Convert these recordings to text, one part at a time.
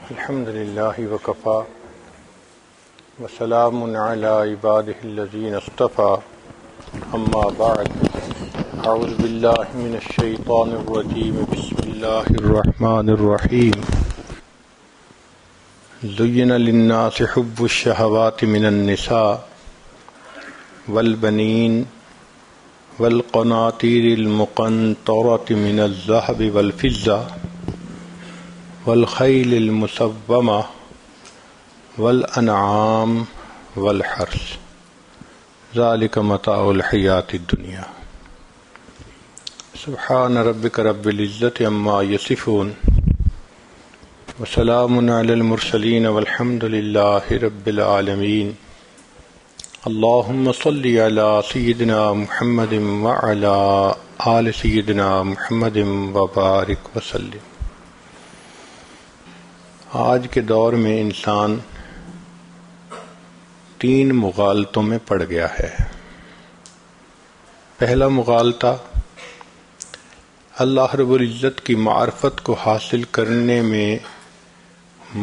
الحمد لله وكفى وسلام على عباده الذين اصطفى أما بعد أعوذ بالله من الشيطان الرجيم بسم الله الرحمن الرحيم زين للناس حب الشهوات من النساء والبنين والقناطير المقنطرة من الذهب والفضة والخيل المسومة والأنعام والحرث ذلك متاع الحياة الدنيا سبحان ربك رب العزة عما يصفون وسلام على المرسلين والحمد لله رب العالمين اللهم صل على سيدنا محمد وعلى آل سيدنا محمد وبارك وسلم۔ آج کے دور میں انسان تین مغالطوں میں پڑ گیا ہے۔ پہلا مغالطہ اللہ رب العزت کی معرفت کو حاصل کرنے میں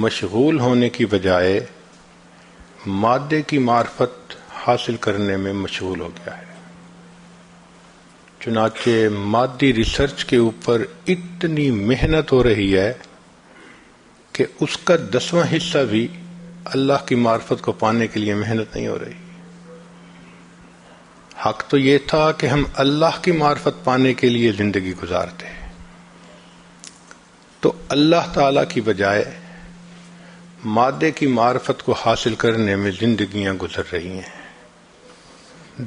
مشغول ہونے کی بجائے مادے کی معرفت حاصل کرنے میں مشغول ہو گیا ہے۔ چنانچہ مادی ریسرچ کے اوپر اتنی محنت ہو رہی ہے کہ اس کا 10واں حصہ بھی اللہ کی معرفت کو پانے کے لیے محنت نہیں ہو رہی۔ حق تو یہ تھا کہ ہم اللہ کی معرفت پانے کے لیے زندگی گزارتے، تو اللہ تعالی کی بجائے مادے کی معرفت کو حاصل کرنے میں زندگیاں گزر رہی ہیں۔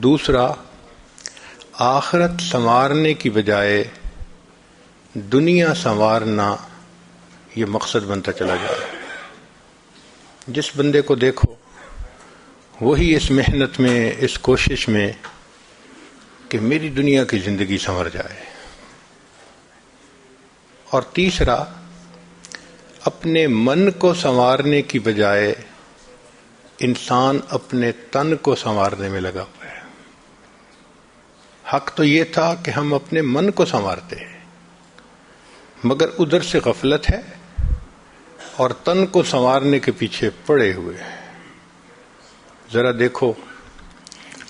دوسرا، آخرت سنوارنے کی بجائے دنیا سنوارنا یہ مقصد بنتا چلا جا رہا ہے۔ جس بندے کو دیکھو وہی اس محنت میں، اس کوشش میں کہ میری دنیا کی زندگی سنور جائے۔ اور تیسرا، اپنے من کو سنوارنے کی بجائے انسان اپنے تن کو سنوارنے میں لگا ہوا ہے۔ حق تو یہ تھا کہ ہم اپنے من کو سنوارتے ہیں، مگر ادھر سے غفلت ہے اور تن کو سنوارنے کے پیچھے پڑے ہوئے ہیں۔ ذرا دیکھو،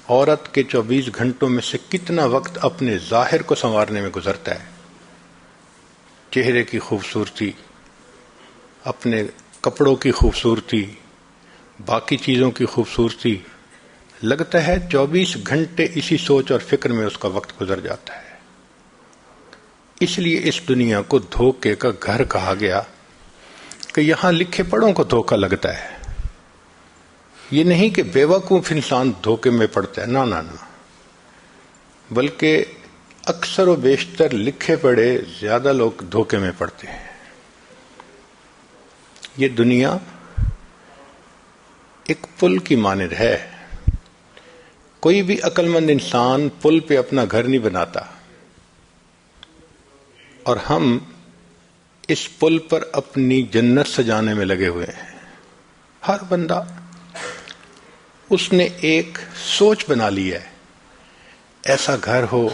عورت کے 24 گھنٹوں میں سے کتنا وقت اپنے ظاہر کو سنوارنے میں گزرتا ہے۔ چہرے کی خوبصورتی، اپنے کپڑوں کی خوبصورتی، باقی چیزوں کی خوبصورتی، لگتا ہے 24 گھنٹے اسی سوچ اور فکر میں اس کا وقت گزر جاتا ہے۔ اس لیے اس دنیا کو دھوکے کا گھر کہا گیا کہ یہاں لکھے پڑھوں کو دھوکا لگتا ہے۔ یہ نہیں کہ بے وقوف انسان دھوکے میں پڑتا ہے، نہ، بلکہ اکثر و بیشتر لکھے پڑھے زیادہ لوگ دھوکے میں پڑتے ہیں۔ یہ دنیا ایک پل کی مانند ہے۔ کوئی بھی عقل مند انسان پل پہ اپنا گھر نہیں بناتا، اور ہم اس پل پر اپنی جنت سجانے میں لگے ہوئے ہیں۔ ہر بندہ اس نے ایک سوچ بنا لی ہے، ایسا گھر ہو،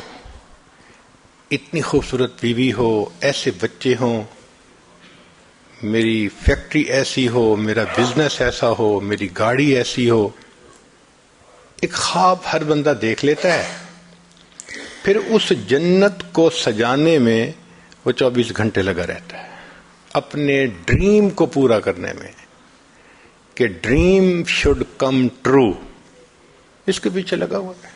اتنی خوبصورت بیوی ہو، ایسے بچے ہوں، میری فیکٹری ایسی ہو، میرا بزنس ایسا ہو، میری گاڑی ایسی ہو۔ ایک خواب ہر بندہ دیکھ لیتا ہے، پھر اس جنت کو سجانے میں وہ 24 گھنٹے لگا رہتا ہے، اپنے ڈریم کو پورا کرنے میں، کہ ڈریم شوڈ کم ٹرو، اس کے پیچھے لگا ہوا ہے۔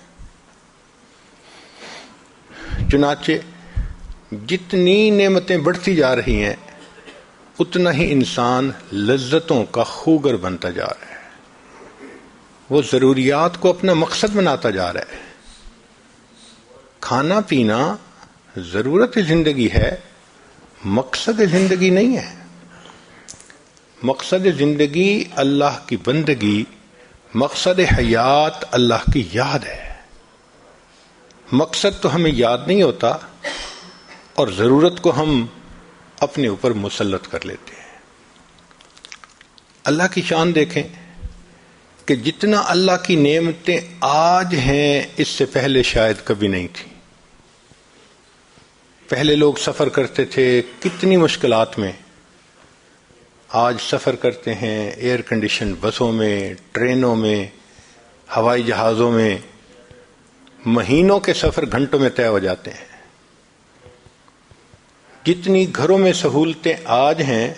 چنانچہ جتنی نعمتیں بڑھتی جا رہی ہیں اتنا ہی انسان لذتوں کا خوگر بنتا جا رہا ہے۔ وہ ضروریات کو اپنا مقصد بناتا جا رہا ہے۔ کھانا پینا ضرورت زندگی ہے، مقصد زندگی نہیں ہے۔ مقصد زندگی اللہ کی بندگی، مقصد حیات اللہ کی یاد ہے۔ مقصد تو ہمیں یاد نہیں ہوتا اور ضرورت کو ہم اپنے اوپر مسلط کر لیتے ہیں۔ اللہ کی شان دیکھیں کہ جتنا اللہ کی نعمتیں آج ہیں اس سے پہلے شاید کبھی نہیں تھی۔ پہلے لوگ سفر کرتے تھے کتنی مشکلات میں، آج سفر کرتے ہیں ایئر کنڈیشن بسوں میں، ٹرینوں میں، ہوائی جہازوں میں، مہینوں کے سفر گھنٹوں میں طے ہو جاتے ہیں۔ جتنی گھروں میں سہولتیں آج ہیں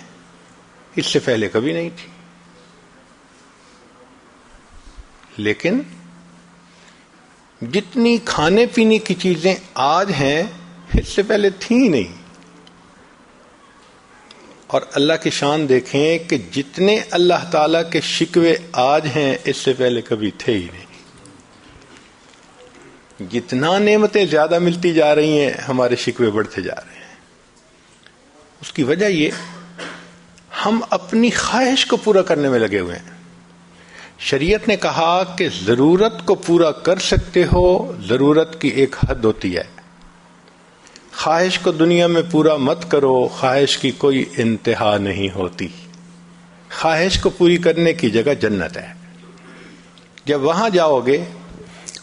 اس سے پہلے کبھی نہیں تھی، لیکن جتنی کھانے پینے کی چیزیں آج ہیں اس سے پہلے تھیں ہی نہیں۔ اور اللہ کی شان دیکھیں کہ جتنے اللہ تعالی کے شکوے آج ہیں اس سے پہلے کبھی تھے ہی نہیں۔ جتنا نعمتیں زیادہ ملتی جا رہی ہیں ہمارے شکوے بڑھتے جا رہے ہیں۔ اس کی وجہ یہ ہم اپنی خواہش کو پورا کرنے میں لگے ہوئے ہیں۔ شریعت نے کہا کہ ضرورت کو پورا کر سکتے ہو، ضرورت کی ایک حد ہوتی ہے، خواہش کو دنیا میں پورا مت کرو، خواہش کی کوئی انتہا نہیں ہوتی۔ خواہش کو پوری کرنے کی جگہ جنت ہے، جب وہاں جاؤ گے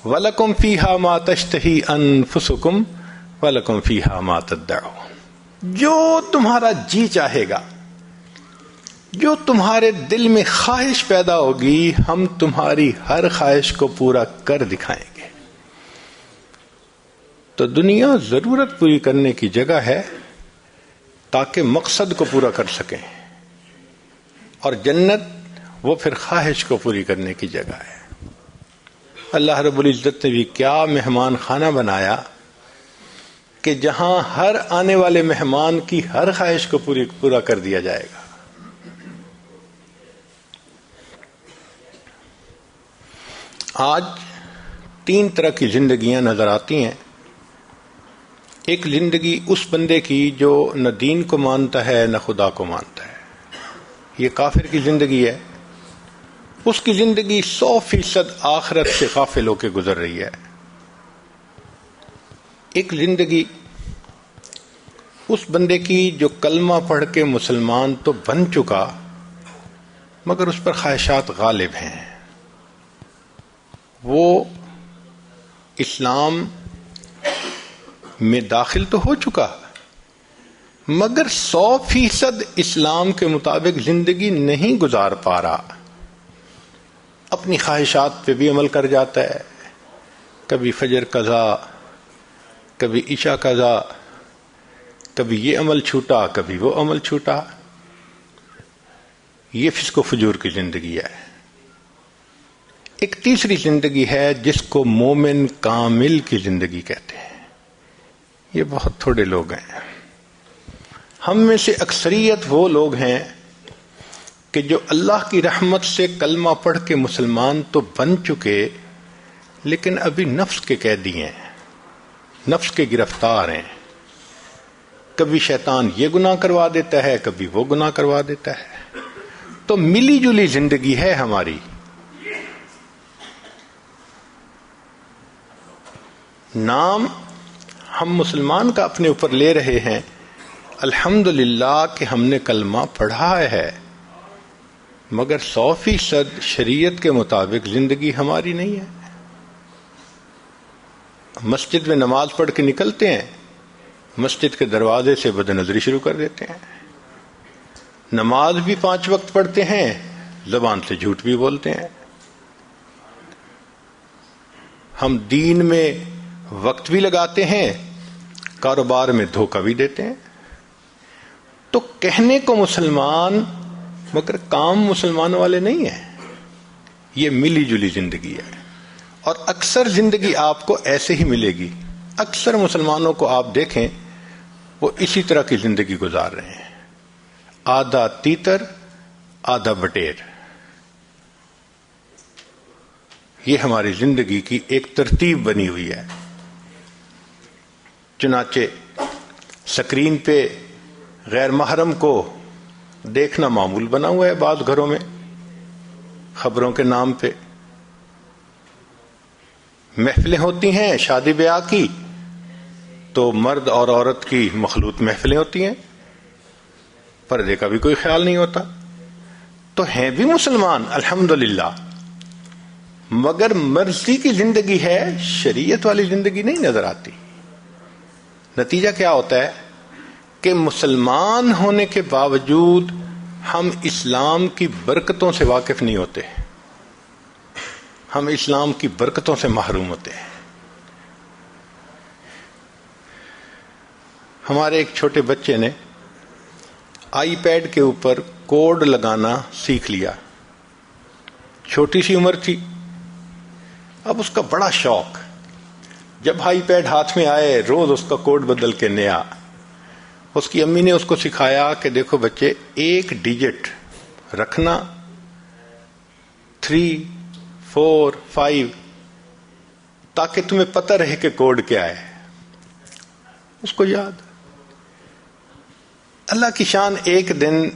وَلَكُمْ فِيهَا مَا تَشْتَهِي أَنفُسُكُمْ وَلَكُمْ فِيهَا مَا تَدَّعُونَ، جو تمہارا جی چاہے گا، جو تمہارے دل میں خواہش پیدا ہوگی، ہم تمہاری ہر خواہش کو پورا کر دکھائیں گے۔ تو دنیا ضرورت پوری کرنے کی جگہ ہے تاکہ مقصد کو پورا کر سکیں، اور جنت وہ پھر خواہش کو پوری کرنے کی جگہ ہے۔ اللہ رب العزت نے بھی کیا مہمان خانہ بنایا کہ جہاں ہر آنے والے مہمان کی ہر خواہش کو پورا کر دیا جائے گا۔ آج 3 طرح کی زندگیاں نظر آتی ہیں۔ ایک زندگی اس بندے کی جو نہ دین کو مانتا ہے نہ خدا کو مانتا ہے، یہ کافر کی زندگی ہے۔ اس کی زندگی 100% آخرت سے غافل ہو کے گزر رہی ہے۔ ایک زندگی اس بندے کی جو کلمہ پڑھ کے مسلمان تو بن چکا مگر اس پر خواہشات غالب ہیں، وہ اسلام میں داخل تو ہو چکا مگر 100% اسلام کے مطابق زندگی نہیں گزار پا رہا، اپنی خواہشات پہ بھی عمل کر جاتا ہے، کبھی فجر قضا، کبھی عشاء قضا، کبھی یہ عمل چھوٹا کبھی وہ عمل چھوٹا۔ یہ فسق و فجور کی زندگی ہے۔ ایک تیسری زندگی ہے جس کو مومن کامل کی زندگی کہتے ہیں، یہ بہت تھوڑے لوگ ہیں۔ ہم میں سے اکثریت وہ لوگ ہیں کہ جو اللہ کی رحمت سے کلمہ پڑھ کے مسلمان تو بن چکے لیکن ابھی نفس کے قیدی ہیں، نفس کے گرفتار ہیں۔ کبھی شیطان یہ گناہ کروا دیتا ہے، کبھی وہ گناہ کروا دیتا ہے۔ تو ملی جلی زندگی ہے ہماری۔ نام ہم مسلمان کا اپنے اوپر لے رہے ہیں، الحمدللہ کہ ہم نے کلمہ پڑھا ہے، مگر 100% شریعت کے مطابق زندگی ہماری نہیں ہے۔ مسجد میں نماز پڑھ کے نکلتے ہیں، مسجد کے دروازے سے بد نظری شروع کر دیتے ہیں، نماز بھی 5 وقت پڑھتے ہیں، زبان سے جھوٹ بھی بولتے ہیں، ہم دین میں وقت بھی لگاتے ہیں، کاروبار میں دھوکہ بھی دیتے ہیں۔ تو کہنے کو مسلمان مگر کام مسلمان والے نہیں ہیں۔ یہ ملی جلی زندگی ہے، اور اکثر زندگی آپ کو ایسے ہی ملے گی۔ اکثر مسلمانوں کو آپ دیکھیں وہ اسی طرح کی زندگی گزار رہے ہیں، آدھا تیتر آدھا بٹیر۔ یہ ہماری زندگی کی ایک ترتیب بنی ہوئی ہے۔ چنانچہ سکرین پہ غیر محرم کو دیکھنا معمول بنا ہوا ہے بعض گھروں میں، خبروں کے نام پہ محفلیں ہوتی ہیں شادی بیاہ کی، تو مرد اور عورت کی مخلوط محفلیں ہوتی ہیں، پردے کا بھی کوئی خیال نہیں ہوتا۔ تو ہیں بھی مسلمان الحمدللہ، مگر مرضی کی زندگی ہے، شریعت والی زندگی نہیں نظر آتی۔ نتیجہ کیا ہوتا ہے کہ مسلمان ہونے کے باوجود ہم اسلام کی برکتوں سے واقف نہیں ہوتے، ہم اسلام کی برکتوں سے محروم ہوتے ہیں۔ ہمارے ایک چھوٹے بچے نے آئی پیڈ کے اوپر کوڈ لگانا سیکھ لیا، چھوٹی سی عمر تھی، اب اس کا بڑا شوق، جب آئی پیڈ ہاتھ میں آئے روز اس کا کوڈ بدل کے نیا۔ اس کی امی نے اس کو سکھایا کہ دیکھو بچے، ایک ڈیجٹ رکھنا 3 4 5 تاکہ تمہیں پتہ رہے کہ کوڈ کیا ہے۔ اس کو یاد۔ اللہ کی شان، ایک دن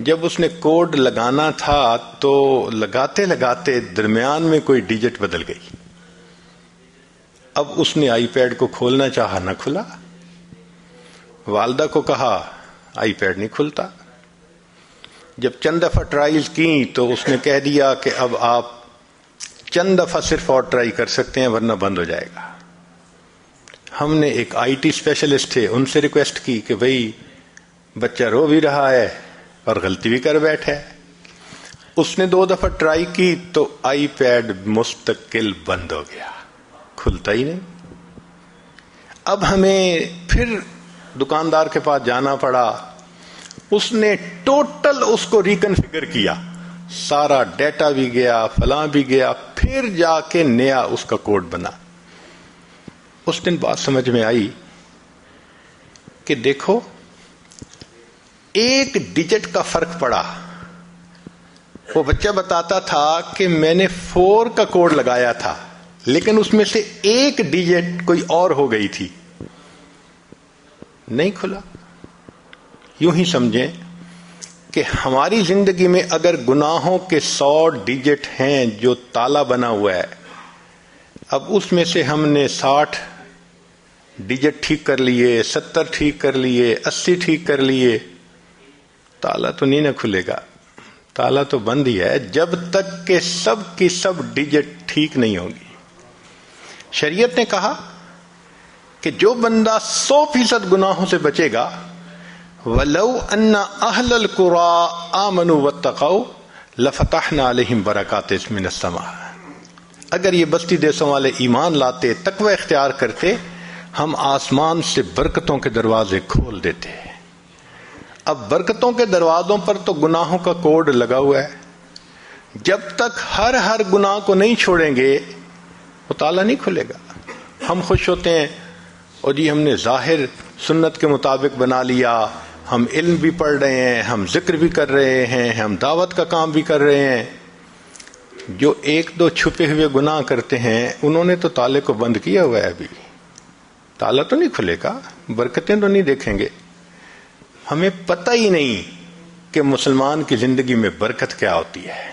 جب اس نے کوڈ لگانا تھا تو لگاتے لگاتے درمیان میں کوئی ڈیجٹ بدل گئی۔ اب اس نے آئی پیڈ کو کھولنا چاہا، نہ کھلا۔ والدہ کو کہا آئی پیڈ نہیں کھلتا۔ جب چند دفعہ ٹرائیز کی تو اس نے کہہ دیا کہ اب آپ چند دفعہ صرف اور ٹرائی کر سکتے ہیں ورنہ بند ہو جائے گا۔ ہم نے ایک آئی ٹی اسپیشلسٹ تھے، ان سے ریکویسٹ کی کہ بھئی بچہ رو بھی رہا ہے اور غلطی بھی کر بیٹھا ہے۔ اس نے 2 دفعہ ٹرائی کی تو آئی پیڈ مستقل بند ہو گیا، کھلتا ہی نہیں۔ اب ہمیں پھر دکاندار کے پاس جانا پڑا، اس نے ٹوٹل اس کو ریکنفگر کیا، سارا ڈیٹا بھی گیا، فلاں بھی گیا، پھر جا کے نیا اس کا کوڈ بنا۔ اس دن بات سمجھ میں آئی کہ دیکھو، ایک ڈیجٹ کا فرق پڑا۔ وہ بچہ بتاتا تھا کہ میں نے 4 کا کوڈ لگایا تھا لیکن اس میں سے ایک ڈیجٹ کوئی اور ہو گئی تھی، نہیں کھلا۔ یوں ہی سمجھیں کہ ہماری زندگی میں اگر گناہوں کے 100 ڈیجٹ ہیں جو تالا بنا ہوا ہے، اب اس میں سے ہم نے 60 ڈیجٹ ٹھیک کر لیے، 70 ٹھیک کر لیے، 80 ٹھیک کر لیے، تالا تو نہیں نہ کھلے گا۔ تالا تو بند ہی ہے جب تک کہ سب کی سب ڈیجٹ ٹھیک نہیں ہوگی۔ شریعت نے کہا کہ جو بندہ 100% گناہوں سے بچے گا، وَلَوْ أَنَّ أَهْلَ الْقُرَىٰ آمَنُوا وَاتَّقَوْا لَفَتَحْنَا عَلَيْهِمْ بَرَكَاتٍ مِّنَ السَّمَاءِ۔ اگر یہ بستی دیسوں والے ایمان لاتے، تقوی اختیار کرتے، ہم آسمان سے برکتوں کے دروازے کھول دیتے۔ اب برکتوں کے دروازوں پر تو گناہوں کا کوڈ لگا ہوا ہے، جب تک ہر گناہ کو نہیں چھوڑیں گے وہ تالا نہیں کھلے گا۔ ہم خوش ہوتے ہیں اور جی ہم نے ظاہر سنت کے مطابق بنا لیا، ہم علم بھی پڑھ رہے ہیں، ہم ذکر بھی کر رہے ہیں، ہم دعوت کا کام بھی کر رہے ہیں۔ جو 1-2 چھپے ہوئے گناہ کرتے ہیں انہوں نے تو تالے کو بند کیا ہوا ہے، ابھی تالا تو نہیں کھلے گا، برکتیں تو نہیں دیکھیں گے۔ ہمیں پتہ ہی نہیں کہ مسلمان کی زندگی میں برکت کیا ہوتی ہے۔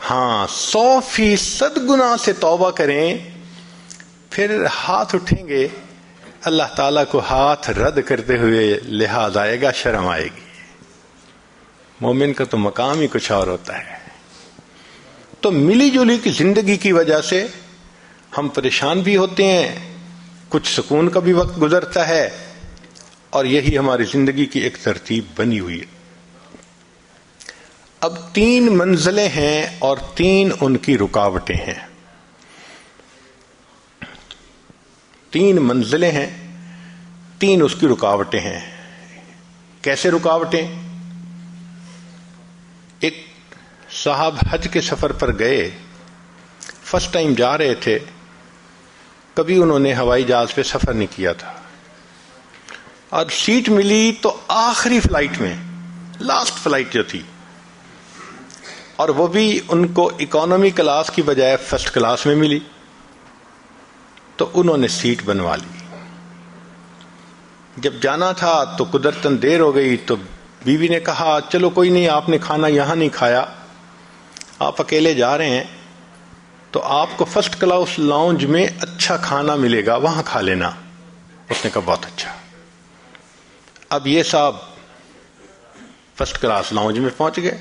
ہاں، 100% گناہ سے توبہ کریں، پھر ہاتھ اٹھیں گے، اللہ تعالیٰ کو ہاتھ رد کرتے ہوئے لحاظ آئے گا، شرم آئے گی۔ مومن کا تو مقام ہی کچھ اور ہوتا ہے۔ تو ملی جلی کی زندگی کی وجہ سے ہم پریشان بھی ہوتے ہیں، کچھ سکون کا بھی وقت گزرتا ہے، اور یہی ہماری زندگی کی ایک ترتیب بنی ہوئی ہے۔ اب 3 منزلیں ہیں اور 3 ان کی رکاوٹیں ہیں۔ 3 منزلیں ہیں، 3 اس کی رکاوٹیں ہیں۔ کیسے رکاوٹیں؟ ایک صاحب حج کے سفر پر گئے، فرسٹ ٹائم جا رہے تھے، کبھی انہوں نے ہوائی جہاز پہ سفر نہیں کیا تھا، اور سیٹ ملی تو آخری فلائٹ میں، لاسٹ فلائٹ جو تھی، اور وہ بھی ان کو اکانومی کلاس کی بجائے فرسٹ کلاس میں ملی، تو انہوں نے سیٹ بنوا لی۔ جب جانا تھا تو قدرتاً دیر ہو گئی، تو بیوی نے کہا چلو کوئی نہیں، آپ نے کھانا یہاں نہیں کھایا، آپ اکیلے جا رہے ہیں تو آپ کو فرسٹ کلاس لاؤنج میں اچھا کھانا ملے گا، وہاں کھا لینا۔ اس نے کہا بہت اچھا۔ اب یہ صاحب فرسٹ کلاس لاؤنج میں پہنچ گئے،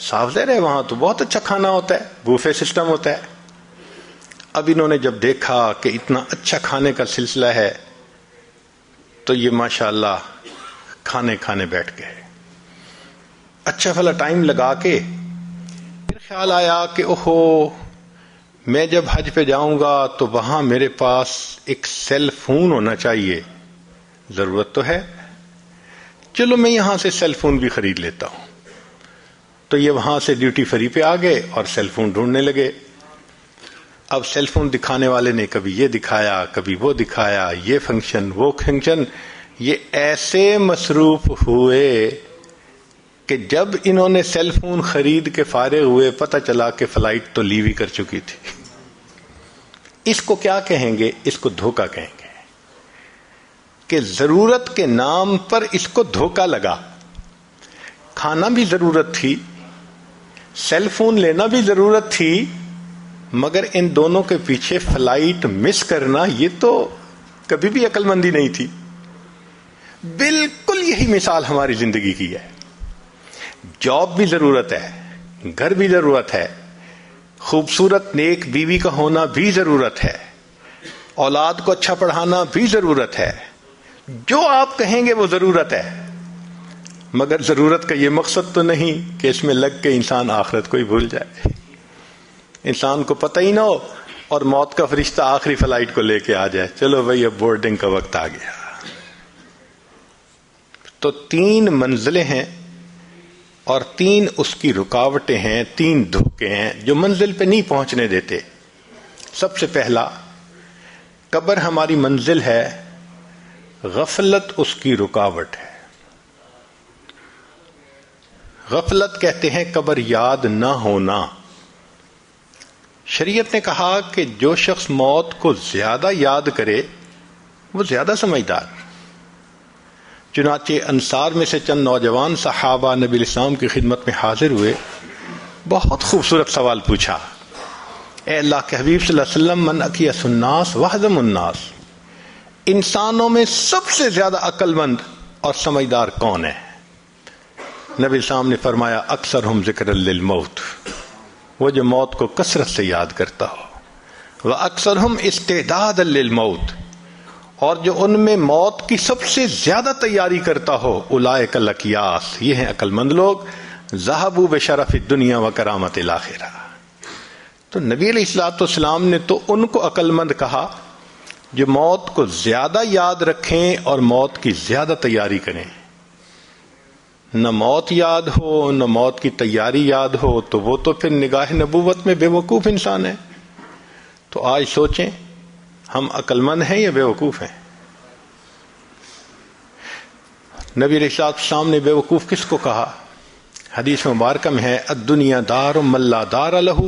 صاف ظاہر ہے وہاں تو بہت اچھا کھانا ہوتا ہے، بوفے سسٹم ہوتا ہے۔ اب انہوں نے جب دیکھا کہ اتنا اچھا کھانے کا سلسلہ ہے تو یہ ماشاءاللہ کھانے بیٹھ گئے. اچھا بھلا ٹائم لگا کے پھر خیال آیا کہ اوہو میں جب حج پہ جاؤں گا تو وہاں میرے پاس ایک سیل فون ہونا چاہیے. ضرورت تو ہے، چلو میں یہاں سے سیل فون بھی خرید لیتا ہوں. تو یہ وہاں سے ڈیوٹی فری پہ آ گئے اور سیل فون ڈھونڈنے لگے. اب سیل فون دکھانے والے نے کبھی یہ دکھایا کبھی وہ دکھایا، یہ فنکشن وہ فنکشن. یہ ایسے مصروف ہوئے کہ جب انہوں نے سیل فون خرید کے فارغ ہوئے پتہ چلا کہ فلائٹ تو لیو ہی کر چکی تھی. اس کو کیا کہیں گے؟ اس کو دھوکہ کہیں گے کہ ضرورت کے نام پر اس کو دھوکہ لگا. کھانا بھی ضرورت تھی، سیل فون لینا بھی ضرورت تھی، مگر ان دونوں کے پیچھے فلائٹ مس کرنا یہ تو کبھی بھی عقل مندی نہیں تھی. بالکل یہی مثال ہماری زندگی کی ہے. جاب بھی ضرورت ہے، گھر بھی ضرورت ہے، خوبصورت نیک بیوی کا ہونا بھی ضرورت ہے، اولاد کو اچھا پڑھانا بھی ضرورت ہے. جو آپ کہیں گے وہ ضرورت ہے، مگر ضرورت کا یہ مقصد تو نہیں کہ اس میں لگ کے انسان آخرت کو ہی بھول جائے. انسان کو پتہ ہی نہ ہو اور موت کا فرشتہ آخری فلائٹ کو لے کے آ جائے، چلو بھائی اب بورڈنگ کا وقت آ گیا. تو 3 منزلیں ہیں اور 3 اس کی رکاوٹیں ہیں، 3 دھوکے ہیں جو منزل پہ نہیں پہنچنے دیتے. سب سے پہلا، قبر ہماری منزل ہے، غفلت اس کی رکاوٹ ہے. غفلت کہتے ہیں قبر یاد نہ ہونا. شریعت نے کہا کہ جو شخص موت کو زیادہ یاد کرے وہ زیادہ سمجھدار. چنانچہ انصار میں سے چند نوجوان صحابہ نبی الاسلام کی خدمت میں حاضر ہوئے. بہت خوبصورت سوال پوچھا، اے اللہ کے حبیب صلی اللہ علیہ وسلم، من اکیس الناس وحزم الناس، انسانوں میں سب سے زیادہ عقل مند اور سمجھدار کون ہے؟ نبی الاسلام نے فرمایا اکثرہم ذکر للموت، وہ جو موت کو کثرت سے یاد کرتا ہو، وَأَكْثَرْهُمْ اسْتِعْدَادًا لِلْمَوْتِ، اور جو ان میں موت کی سب سے زیادہ تیاری کرتا ہو، اولئک الاکیاس، یہ ہیں عقل مند لوگ، ذهبوا بشرف الدنیا وکرامت الاخرہ. تو نبی علیہ الصلوۃ والسلام نے تو ان کو عقل مند کہا جو موت کو زیادہ یاد رکھیں اور موت کی زیادہ تیاری کریں. نہ موت یاد ہو نہ موت کی تیاری یاد ہو تو وہ تو پھر نگاہ نبوت میں بے وقوف انسان ہے. تو آج سوچیں ہم عقل مند ہیں یا بے وقوف ہیں؟ نبی علیہ السلام نے بے وقوف کس کو کہا؟ حدیث مبارکہ میں ہے الدنیا دار من لا دار لہ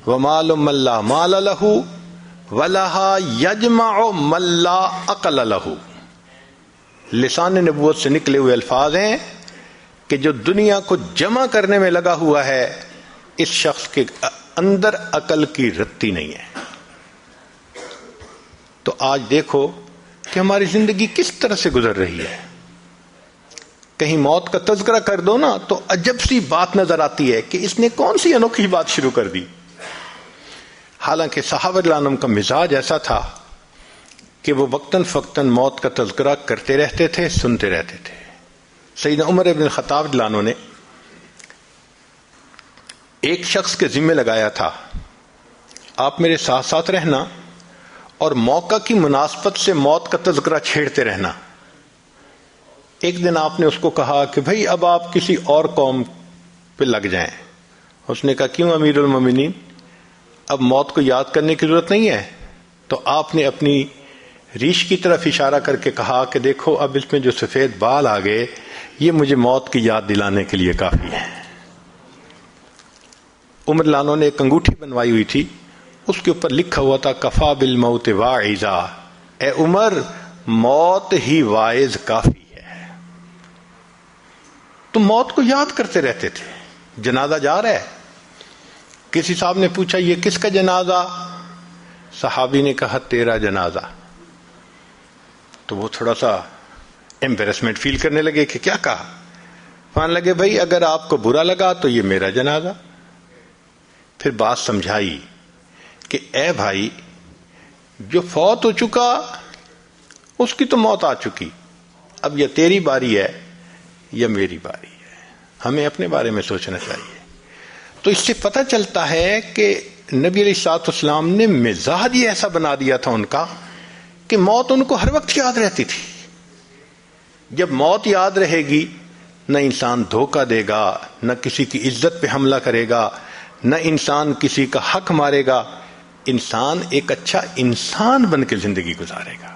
ومال من لا مال لہ ولہا یجمع من لا عقل لہ. لسان نبوت سے نکلے ہوئے الفاظ ہیں کہ جو دنیا کو جمع کرنے میں لگا ہوا ہے اس شخص کے اندر عقل کی رتی نہیں ہے. تو آج دیکھو کہ ہماری زندگی کس طرح سے گزر رہی ہے. کہیں موت کا تذکرہ کر دو نا تو عجب سی بات نظر آتی ہے کہ اس نے کون سی انوکھی بات شروع کر دی. حالانکہ صحابہ رضی اللہ عنہم کا مزاج ایسا تھا کہ وہ وقتاً فوقتاً موت کا تذکرہ کرتے رہتے تھے، سنتے رہتے تھے. سیدنا عمر ابن الخطاب رضی اللہ عنہ نے ایک شخص کے ذمہ لگایا تھا آپ میرے ساتھ ساتھ رہنا اور موقع کی مناسبت سے موت کا تذکرہ چھیڑتے رہنا. ایک دن آپ نے اس کو کہا کہ بھئی اب آپ کسی اور قوم پہ لگ جائیں. اس نے کہا کیوں امیر المومنین، اب موت کو یاد کرنے کی ضرورت نہیں ہے؟ تو آپ نے اپنی ریش کی طرف اشارہ کر کے کہا کہ دیکھو اب اس میں جو سفید بال آ گئے یہ مجھے موت کی یاد دلانے کے لیے کافی ہے. عمر لانو نے ایک انگوٹھی بنوائی ہوئی تھی، اس کے اوپر لکھا ہوا تھا کفا بالموت واعظا، اے عمر موت ہی واعظ کافی ہے. تو موت کو یاد کرتے رہتے تھے. جنازہ جا رہا ہے، کسی صاحب نے پوچھا یہ کس کا جنازہ؟ صحابی نے کہا تیرا جنازہ. تو وہ تھوڑا سا ایمبیرسمنٹ فیل کرنے لگے کہ کیا کہا. مان لگے بھائی اگر آپ کو برا لگا تو یہ میرا جنازہ. پھر بات سمجھائی کہ اے بھائی جو فوت ہو چکا اس کی تو موت آ چکی، اب یہ تیری باری ہے یا میری باری ہے، ہمیں اپنے بارے میں سوچنا چاہیے۔ تو اس سے پتہ چلتا ہے کہ نبی علیہ الصلوۃ والسلام نے مزاج ہی ایسا بنا دیا تھا ان کا کہ موت ان کو ہر وقت یاد رہتی تھی۔ جب موت یاد رہے گی، نہ انسان دھوکہ دے گا، نہ کسی کی عزت پہ حملہ کرے گا، نہ انسان کسی کا حق مارے گا، انسان ایک اچھا انسان بن کے زندگی گزارے گا۔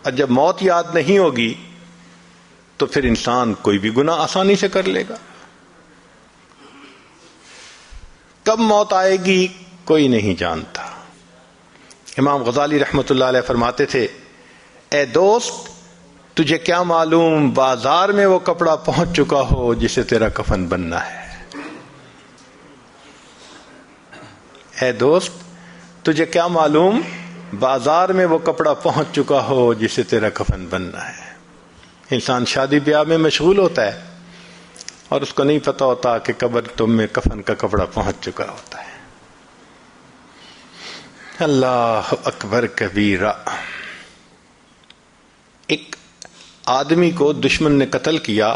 اور جب موت یاد نہیں ہوگی تو پھر انسان کوئی بھی گناہ آسانی سے کر لے گا۔ کب موت آئے گی کوئی نہیں جانتا۔ امام غزالی رحمۃ اللہ علیہ فرماتے تھے، اے دوست تجھے کیا معلوم بازار میں وہ کپڑا پہنچ چکا ہو جسے تیرا کفن بننا ہے۔ اے دوست تجھے کیا معلوم بازار میں وہ کپڑا پہنچ چکا ہو جسے تیرا کفن بننا ہے۔ انسان شادی بیاہ میں مشغول ہوتا ہے اور اس کو نہیں پتا ہوتا کہ قبر تم میں کفن کا کپڑا پہنچ چکا ہوتا ہے۔ اللہ اکبر کبیرہ۔ ایک آدمی کو دشمن نے قتل کیا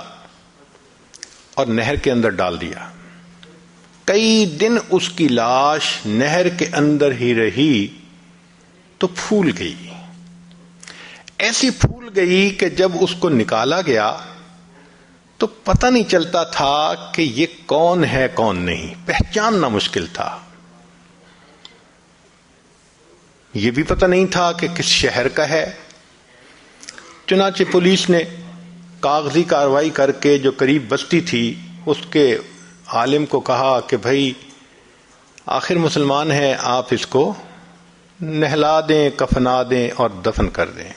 اور نہر کے اندر ڈال دیا، کئی دن اس کی لاش نہر کے اندر ہی رہی تو پھول گئی، ایسی پھول گئی کہ جب اس کو نکالا گیا تو پتہ نہیں چلتا تھا کہ یہ کون ہے کون نہیں، پہچاننا مشکل تھا۔ یہ بھی پتہ نہیں تھا کہ کس شہر کا ہے۔ چنانچہ پولیس نے کاغذی کارروائی کر کے جو قریب بستی تھی اس کے عالم کو کہا کہ بھائی آخر مسلمان ہے، آپ اس کو نہلا دیں، کفنا دیں اور دفن کر دیں،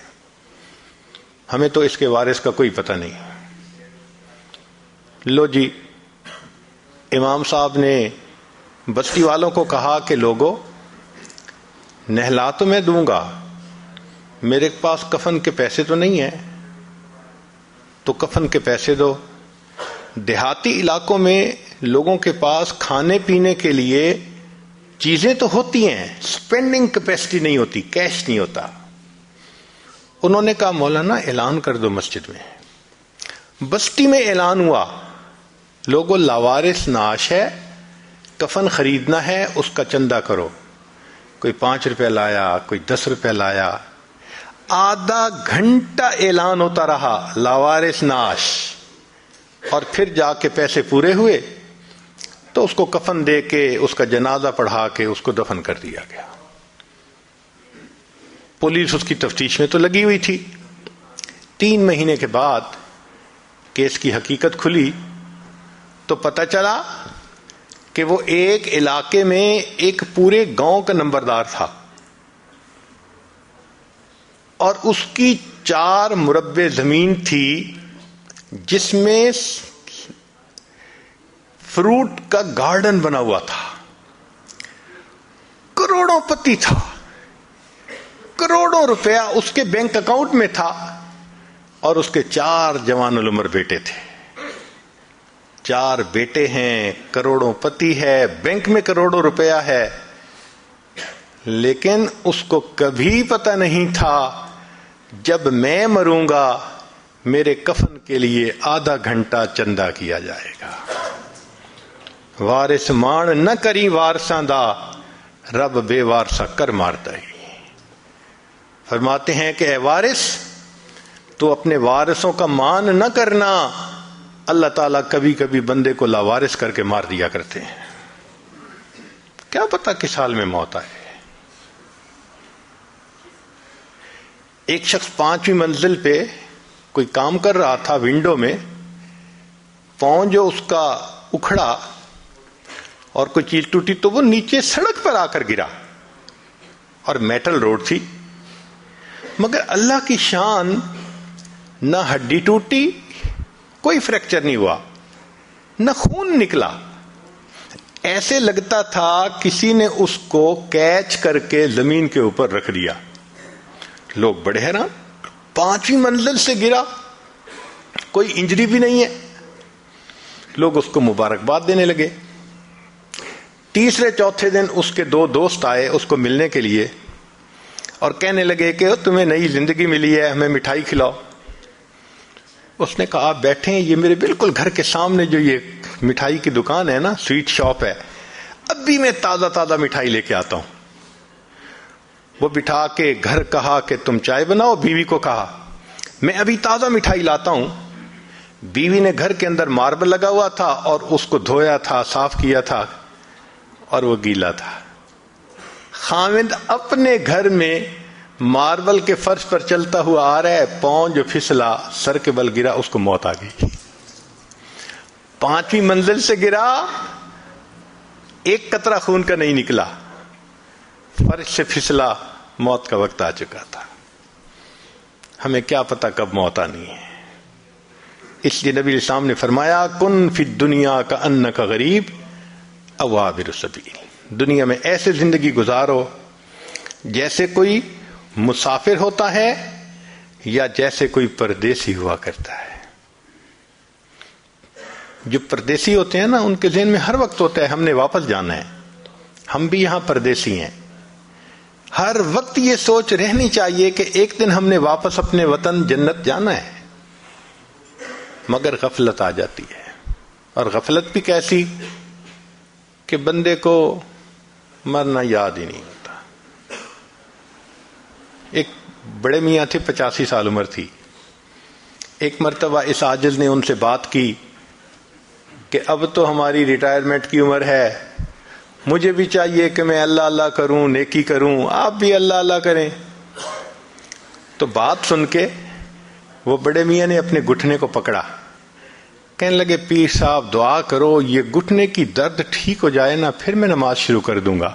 ہمیں تو اس کے وارث کا کوئی پتہ نہیں۔ لو جی، امام صاحب نے بستی والوں کو کہا کہ لوگوں نہلا تو میں دوں گا، میرے پاس کفن کے پیسے تو نہیں ہیں، تو کفن کے پیسے دو۔ دیہاتی علاقوں میں لوگوں کے پاس کھانے پینے کے لیے چیزیں تو ہوتی ہیں، سپینڈنگ کیپیسٹی نہیں ہوتی، کیش نہیں ہوتا۔ انہوں نے کہا مولانا اعلان کر دو مسجد میں۔ بستی میں اعلان ہوا، لوگوں لاوارث نعش ہے، کفن خریدنا ہے، اس کا چندہ کرو۔ کوئی 5 روپے لایا، کوئی 10 روپے لایا، آدھا گھنٹہ اعلان ہوتا رہا لاوارث نعش، اور پھر جا کے پیسے پورے ہوئے تو اس کو کفن دے کے اس کا جنازہ پڑھا کے اس کو دفن کر دیا گیا۔ پولیس اس کی تفتیش میں تو لگی ہوئی تھی۔ 3 مہینے کے بعد کیس کی حقیقت کھلی تو پتہ چلا کہ وہ ایک علاقے میں ایک پورے گاؤں کا نمبردار تھا اور اس کی 4 مربع زمین تھی جس میں فروٹ کا گارڈن بنا ہوا تھا، کروڑوں پتی تھا، کروڑوں روپیہ اس کے بینک اکاؤنٹ میں تھا، اور اس کے 4 جوان العمر بیٹے تھے۔ 4 بیٹے ہیں، کروڑوں پتی ہے، بینک میں کروڑوں روپیہ ہے، لیکن اس کو کبھی پتہ نہیں تھا جب میں مروں گا میرے کفن کے لیے آدھا گھنٹہ چندہ کیا جائے گا۔ وارث مان نہ کری وارثاں دا، رب بے وارثا کر مارتا ہی۔ فرماتے ہیں کہ اے وارث تو اپنے وارثوں کا مان نہ کرنا، اللہ تعالیٰ کبھی کبھی بندے کو لاوارث کر کے مار دیا کرتے ہیں، کیا پتہ کس حال میں موت آئے۔ ایک شخص 5ویں منزل پہ کوئی کام کر رہا تھا، ونڈو میں پاؤں جو اس کا اکھڑا اور کوئی چیز ٹوٹی تو وہ نیچے سڑک پر آ کر گرا، اور میٹل روڈ تھی، مگر اللہ کی شان، نہ ہڈی ٹوٹی، کوئی فریکچر نہیں ہوا، نہ خون نکلا، ایسے لگتا تھا کسی نے اس کو کیچ کر کے زمین کے اوپر رکھ دیا۔ لوگ بڑے حیران، 5ویں منزل سے گرا، کوئی انجری بھی نہیں ہے، لوگ اس کو مبارکباد دینے لگے۔ تیسرے چوتھے دن اس کے 2 دوست آئے اس کو ملنے کے لیے، اور کہنے لگے کہ تمہیں نئی زندگی ملی ہے، ہمیں مٹھائی کھلاؤ۔ اس نے کہا آپ بیٹھیں، یہ میرے بالکل گھر کے سامنے جو یہ مٹھائی کی دکان ہے نا، سویٹ شاپ ہے، ابھی میں تازہ تازہ مٹھائی لے کے آتا ہوں۔ وہ بٹھا کے گھر کہا کہ تم چائے بناؤ، بیوی کو کہا میں ابھی تازہ مٹھائی لاتا ہوں۔ بیوی نے گھر کے اندر ماربل لگا ہوا تھا اور اس کو دھویا تھا، صاف کیا تھا، اور وہ گیلا تھا۔ خاوند اپنے گھر میں ماربل کے فرش پر چلتا ہوا آ رہا ہے، پاؤں جو پھسلا، سر کے بل گرا، اس کو موت آ گئی۔ 5ویں منزل سے گرا، ایک قطرہ خون کا نہیں نکلا، فرش سے پھسلا، موت کا وقت آ چکا تھا۔ ہمیں کیا پتا کب موت آنی ہے، اس لیے نبی اسلام نے فرمایا کن فی الدنیا کأنک غریب او عابر السبیل، دنیا میں ایسے زندگی گزارو جیسے کوئی مسافر ہوتا ہے یا جیسے کوئی پردیسی ہوا کرتا ہے۔ جو پردیسی ہوتے ہیں نا، ان کے ذہن میں ہر وقت ہوتا ہے ہم نے واپس جانا ہے، ہم بھی یہاں پردیسی ہیں۔ ہر وقت یہ سوچ رہنی چاہیے کہ ایک دن ہم نے واپس اپنے وطن جنت جانا ہے، مگر غفلت آ جاتی ہے، اور غفلت بھی کیسی کہ بندے کو مرنا یاد ہی نہیں ہوتا۔ ایک بڑے میاں تھے، 85 سال عمر تھی۔ ایک مرتبہ اس عاجز نے ان سے بات کی کہ اب تو ہماری ریٹائرمنٹ کی عمر ہے، مجھے بھی چاہیے کہ میں اللہ اللہ کروں، نیکی کروں، آپ بھی اللہ اللہ کریں۔ تو بات سن کے وہ بڑے میاں نے اپنے گھٹنے کو پکڑا، کہنے لگے پیر صاحب دعا کرو یہ گھٹنے کی درد ٹھیک ہو جائے نا، پھر میں نماز شروع کر دوں گا۔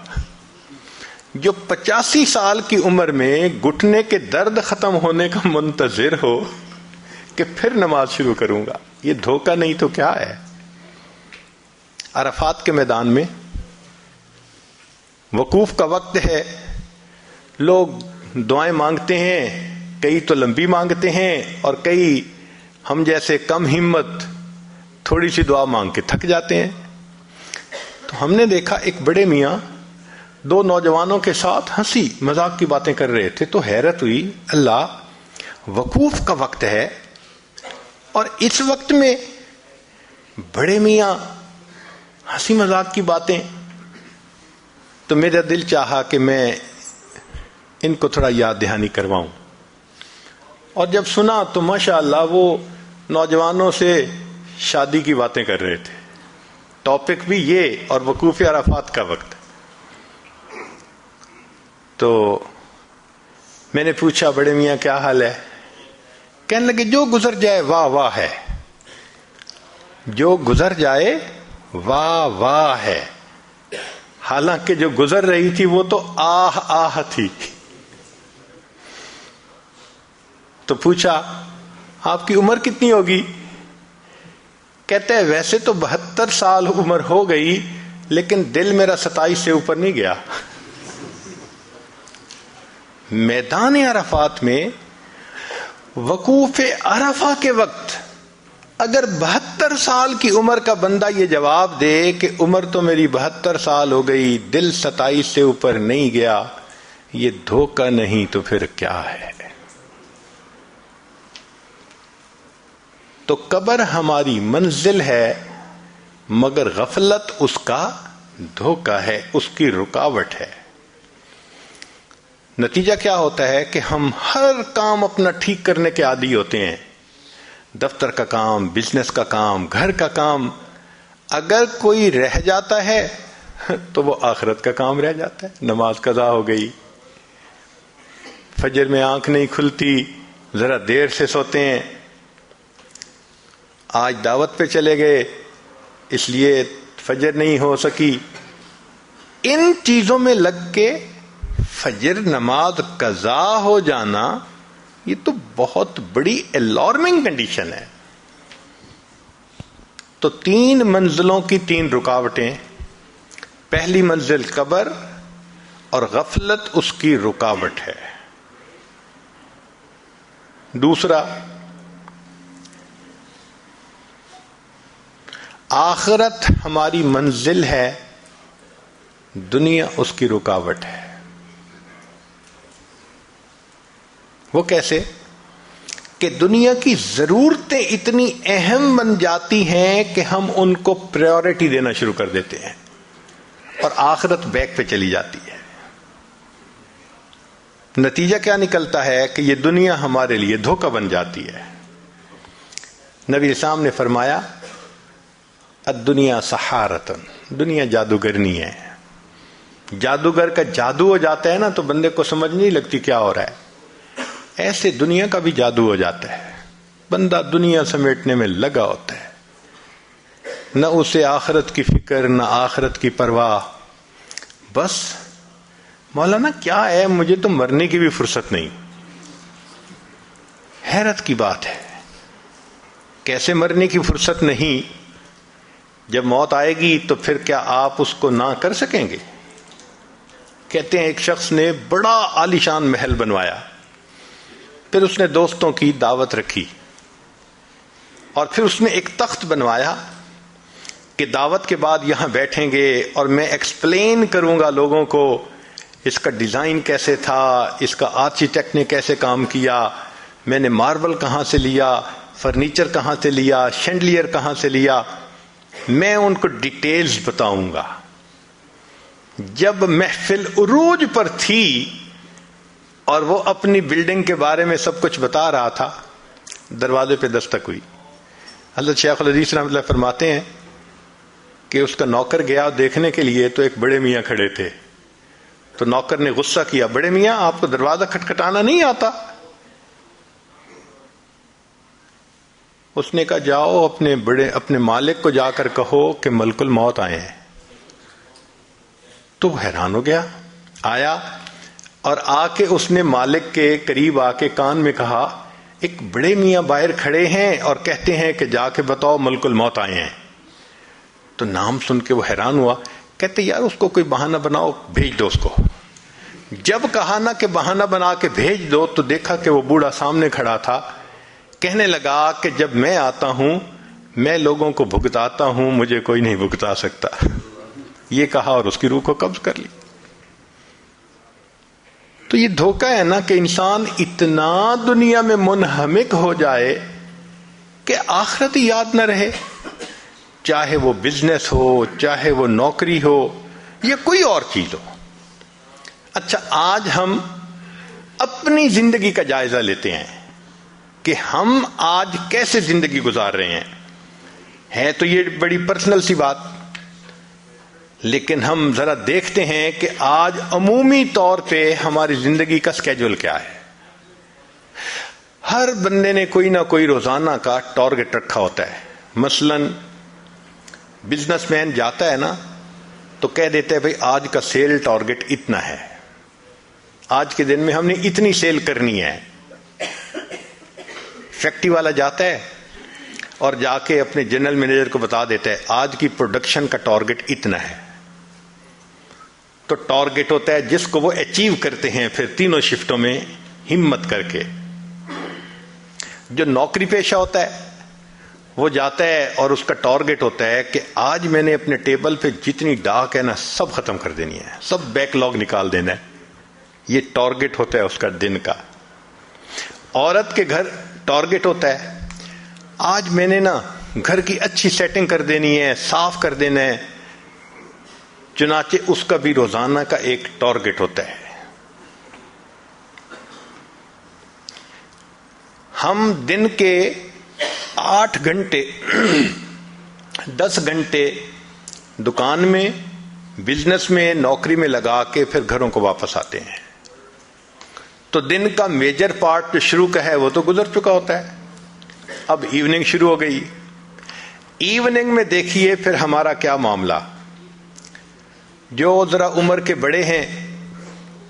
جو 85 سال کی عمر میں گھٹنے کے درد ختم ہونے کا منتظر ہو کہ پھر نماز شروع کروں گا، یہ دھوکہ نہیں تو کیا ہے۔ عرفات کے میدان میں وقوف کا وقت ہے، لوگ دعائیں مانگتے ہیں، کئی تو لمبی مانگتے ہیں اور کئی ہم جیسے کم ہمت تھوڑی سی دعا مانگ کے تھک جاتے ہیں۔ تو ہم نے دیکھا ایک بڑے میاں 2 نوجوانوں کے ساتھ ہنسی مذاق کی باتیں کر رہے تھے، تو حیرت ہوئی، اللہ وقوف کا وقت ہے اور اس وقت میں بڑے میاں ہنسی مذاق کی باتیں۔ تو میرا دل چاہا کہ میں ان کو تھوڑا یاد دہانی کرواؤں، اور جب سنا تو ماشاءاللہ وہ نوجوانوں سے شادی کی باتیں کر رہے تھے، ٹاپک بھی یہ اور وقوف عرفات کا وقت۔ تو میں نے پوچھا بڑے میاں کیا حال ہے؟ کہنے لگے جو گزر جائے واہ واہ ہے، جو گزر جائے واہ واہ ہے۔ حالانکہ جو گزر رہی تھی وہ تو آہ آہ تھی۔ تو پوچھا آپ کی عمر کتنی ہوگی؟ کہتے ہیں ویسے تو 72 سال عمر ہو گئی، لیکن دل میرا 27 سے اوپر نہیں گیا۔ میدان عرفات میں وقوف عرفہ کے وقت اگر 72 سال کی عمر کا بندہ یہ جواب دے کہ عمر تو میری 72 سال ہو گئی، دل 27 سے اوپر نہیں گیا، یہ دھوکہ نہیں تو پھر کیا ہے؟ تو قبر ہماری منزل ہے، مگر غفلت اس کا دھوکہ ہے، اس کی رکاوٹ ہے۔ نتیجہ کیا ہوتا ہے کہ ہم ہر کام اپنا ٹھیک کرنے کے عادی ہوتے ہیں، دفتر کا کام، بزنس کا کام، گھر کا کام۔ اگر کوئی رہ جاتا ہے تو وہ آخرت کا کام رہ جاتا ہے۔ نماز قضا ہو گئی، فجر میں آنکھ نہیں کھلتی، ذرا دیر سے سوتے ہیں، آج دعوت پہ چلے گئے اس لیے فجر نہیں ہو سکی۔ ان چیزوں میں لگ کے فجر نماز قضا ہو جانا یہ تو بہت بڑی الارمنگ کنڈیشن ہے۔ تو 3 منزلوں کی 3 رکاوٹیں، پہلی منزل قبر اور غفلت اس کی رکاوٹ ہے۔ دوسرا آخرت ہماری منزل ہے، دنیا اس کی رکاوٹ ہے۔ وہ کیسے کہ دنیا کی ضرورتیں اتنی اہم بن جاتی ہیں کہ ہم ان کو پریورٹی دینا شروع کر دیتے ہیں اور آخرت بیک پہ چلی جاتی ہے. نتیجہ کیا نکلتا ہے کہ یہ دنیا ہمارے لیے دھوکہ بن جاتی ہے. نبی اسلام نے فرمایا الدنیا سحارتن، دنیا جادوگرنی ہے. جادوگر کا جادو ہو جاتا ہے نا تو بندے کو سمجھ نہیں لگتی کیا ہو رہا ہے. ایسے دنیا کا بھی جادو ہو جاتا ہے. بندہ دنیا سمیٹنے میں لگا ہوتا ہے، نہ اسے آخرت کی فکر نہ آخرت کی پرواہ. بس مولانا کیا ہے، مجھے تو مرنے کی بھی فرصت نہیں. حیرت کی بات ہے. کیسے مرنے کی فرصت نہیں؟ جب موت آئے گی تو پھر کیا آپ اس کو نہ کر سکیں گے؟ کہتے ہیں ایک شخص نے بڑا عالیشان محل بنوایا، پھر اس نے دوستوں کی دعوت رکھی اور پھر اس نے ایک تخت بنوایا کہ دعوت کے بعد یہاں بیٹھیں گے اور میں ایکسپلین کروں گا لوگوں کو اس کا ڈیزائن کیسے تھا، اس کا آرکیٹیکٹ نے کیسے کام کیا، میں نے ماربل کہاں سے لیا، فرنیچر کہاں سے لیا، شینڈلیئر کہاں سے لیا، میں ان کو ڈیٹیلز بتاؤں گا. جب محفل عروج پر تھی اور وہ اپنی بلڈنگ کے بارے میں سب کچھ بتا رہا تھا، دروازے پہ دستک ہوئی. حضرت شیخ الحدیث رحمۃ اللہ فرماتے ہیں کہ اس کا نوکر گیا دیکھنے کے لیے تو ایک بڑے میاں کھڑے تھے. تو نوکر نے غصہ کیا، بڑے میاں آپ کو دروازہ کھٹکھٹانا نہیں آتا؟ اس نے کہا جاؤ اپنے مالک کو جا کر کہو کہ ملک الموت آئے ہیں. تو وہ حیران ہو گیا، آیا اور آ کے اس نے مالک کے قریب آ کے کان میں کہا ایک بڑے میاں باہر کھڑے ہیں اور کہتے ہیں کہ جا کے بتاؤ ملک الموت آئے ہیں. تو نام سن کے وہ حیران ہوا، کہتے یار اس کو کوئی بہانہ بناؤ، بھیج دو اس کو. جب کہا نا کہ بہانہ بنا کے بھیج دو تو دیکھا کہ وہ بوڑھا سامنے کھڑا تھا. کہنے لگا کہ جب میں آتا ہوں میں لوگوں کو بھگتاتا ہوں، مجھے کوئی نہیں بھگتا سکتا. یہ کہا اور اس کی روح کو قبض کر لی. تو یہ دھوکہ ہے نا کہ انسان اتنا دنیا میں منہمک ہو جائے کہ آخرت یاد نہ رہے، چاہے وہ بزنس ہو، چاہے وہ نوکری ہو یا کوئی اور چیز ہو. اچھا آج ہم اپنی زندگی کا جائزہ لیتے ہیں کہ ہم آج کیسے زندگی گزار رہے ہیں. ہے تو یہ بڑی پرسنل سی بات، لیکن ہم ذرا دیکھتے ہیں کہ آج عمومی طور پہ ہماری زندگی کا سکیجول کیا ہے. ہر بندے نے کوئی نہ کوئی روزانہ کا ٹارگٹ رکھا ہوتا ہے. مثلا بزنس مین جاتا ہے نا تو کہہ دیتا ہے بھائی آج کا سیل ٹارگٹ اتنا ہے، آج کے دن میں ہم نے اتنی سیل کرنی ہے. فیکٹری والا جاتا ہے اور جا کے اپنے جنرل مینیجر کو بتا دیتا ہے آج کی پروڈکشن کا ٹارگٹ اتنا ہے. تو ٹارگٹ ہوتا ہے جس کو وہ اچیو کرتے ہیں پھر تینوں شفٹوں میں ہمت کر کے. جو نوکری پیشہ ہوتا ہے وہ جاتا ہے اور اس کا ٹارگٹ ہوتا ہے کہ آج میں نے اپنے ٹیبل پہ جتنی ڈاک ہے نا سب ختم کر دینی ہے، سب بیک لاگ نکال دینا ہے. یہ ٹارگٹ ہوتا ہے اس کا دن کا. عورت کے گھر ٹارگٹ ہوتا ہے آج میں نے نا گھر کی اچھی سیٹنگ کر دینی ہے، صاف کر دینا ہے. چنانچہ اس کا بھی روزانہ کا ایک ٹارگٹ ہوتا ہے. ہم دن کے 8 گھنٹے 10 گھنٹے دکان میں، بزنس میں، نوکری میں لگا کے پھر گھروں کو واپس آتے ہیں. تو دن کا میجر پارٹ جو شروع کا ہے وہ تو گزر چکا ہوتا ہے. اب ایوننگ شروع ہو گئی. ایوننگ میں دیکھیے پھر ہمارا کیا معاملہ. جو ذرا عمر کے بڑے ہیں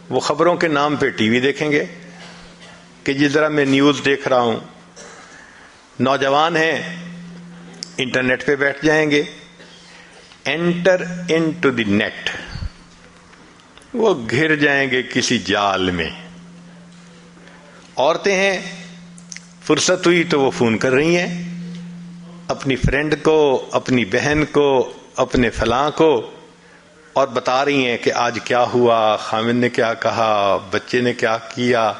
وہ خبروں کے نام پہ ٹی وی دیکھیں گے کہ جی ذرا میں نیوز دیکھ رہا ہوں. نوجوان ہیں انٹرنیٹ پہ بیٹھ جائیں گے. انٹر انٹو دی نیٹ، وہ گھر جائیں گے کسی جال میں. عورتیں ہیں فرصت ہوئی تو وہ فون کر رہی ہیں اپنی فرینڈ کو، اپنی بہن کو، اپنے فلاں کو، اور بتا رہی ہیں کہ آج کیا ہوا، خامن نے کیا کہا، بچے نے کیا کیا.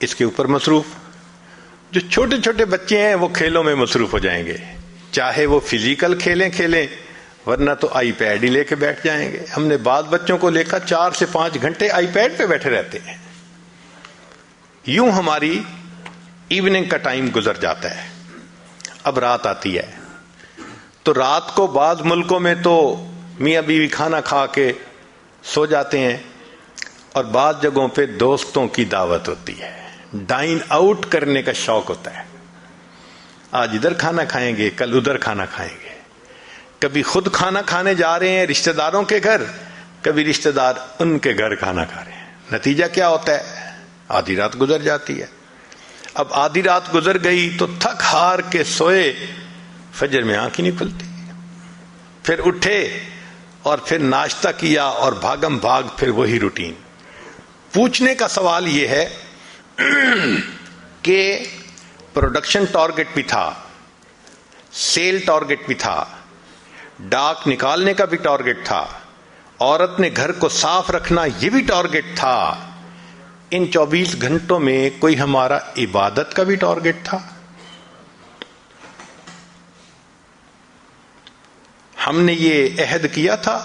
اس کے اوپر مصروف. جو چھوٹے چھوٹے بچے ہیں وہ کھیلوں میں مصروف ہو جائیں گے, چاہے وہ فزیکل کھیلیں ورنہ تو آئی پیڈ ہی لے کے بیٹھ جائیں گے. ہم نے بعض بچوں کو دیکھا 4 سے 5 گھنٹے آئی پیڈ پہ بیٹھے رہتے ہیں. یوں ہماری ایوننگ کا ٹائم گزر جاتا ہے. اب رات آتی ہے تو رات کو بعض ملکوں میں تو میاں بیوی کھانا کھا کے سو جاتے ہیں, اور بعض جگہوں پہ دوستوں کی دعوت ہوتی ہے, ڈائن آؤٹ کرنے کا شوق ہوتا ہے. آج ادھر کھانا کھائیں گے, کل ادھر کھانا کھائیں گے. کبھی خود کھانا کھانے جا رہے ہیں رشتہ داروں کے گھر, کبھی رشتہ دار ان کے گھر کھانا کھا رہے ہیں. نتیجہ کیا ہوتا ہے؟ آدھی رات گزر جاتی ہے. اب آدھی رات گزر گئی تو تھک ہار کے سوئے, فجر میں آنکھ ہی نہیں کھلتی. پھر اٹھے اور پھر ناشتہ کیا اور بھاگم بھاگ پھر وہی روٹین. پوچھنے کا سوال یہ ہے کہ پروڈکشن ٹارگٹ بھی تھا, سیل ٹارگٹ بھی تھا, ڈاک نکالنے کا بھی ٹارگٹ تھا, عورت نے گھر کو صاف رکھنا یہ بھی ٹارگٹ تھا. ان 24 گھنٹوں میں کوئی ہمارا عبادت کا بھی ٹارگٹ تھا؟ ہم نے یہ عہد کیا تھا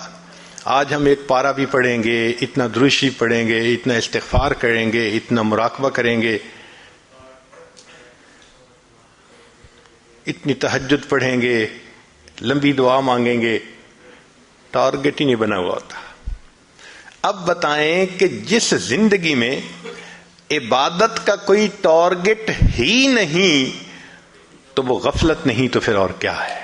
آج ہم ایک پارہ بھی پڑھیں گے, اتنا درود شریف پڑھیں گے, اتنا استغفار کریں گے, اتنا مراقبہ کریں گے, اتنی تہجد پڑھیں گے, لمبی دعا مانگیں گے. ٹارگٹ ہی نہیں بنا ہوا ہوتا. اب بتائیں کہ جس زندگی میں عبادت کا کوئی ٹارگٹ ہی نہیں تو وہ غفلت نہیں تو پھر اور کیا ہے؟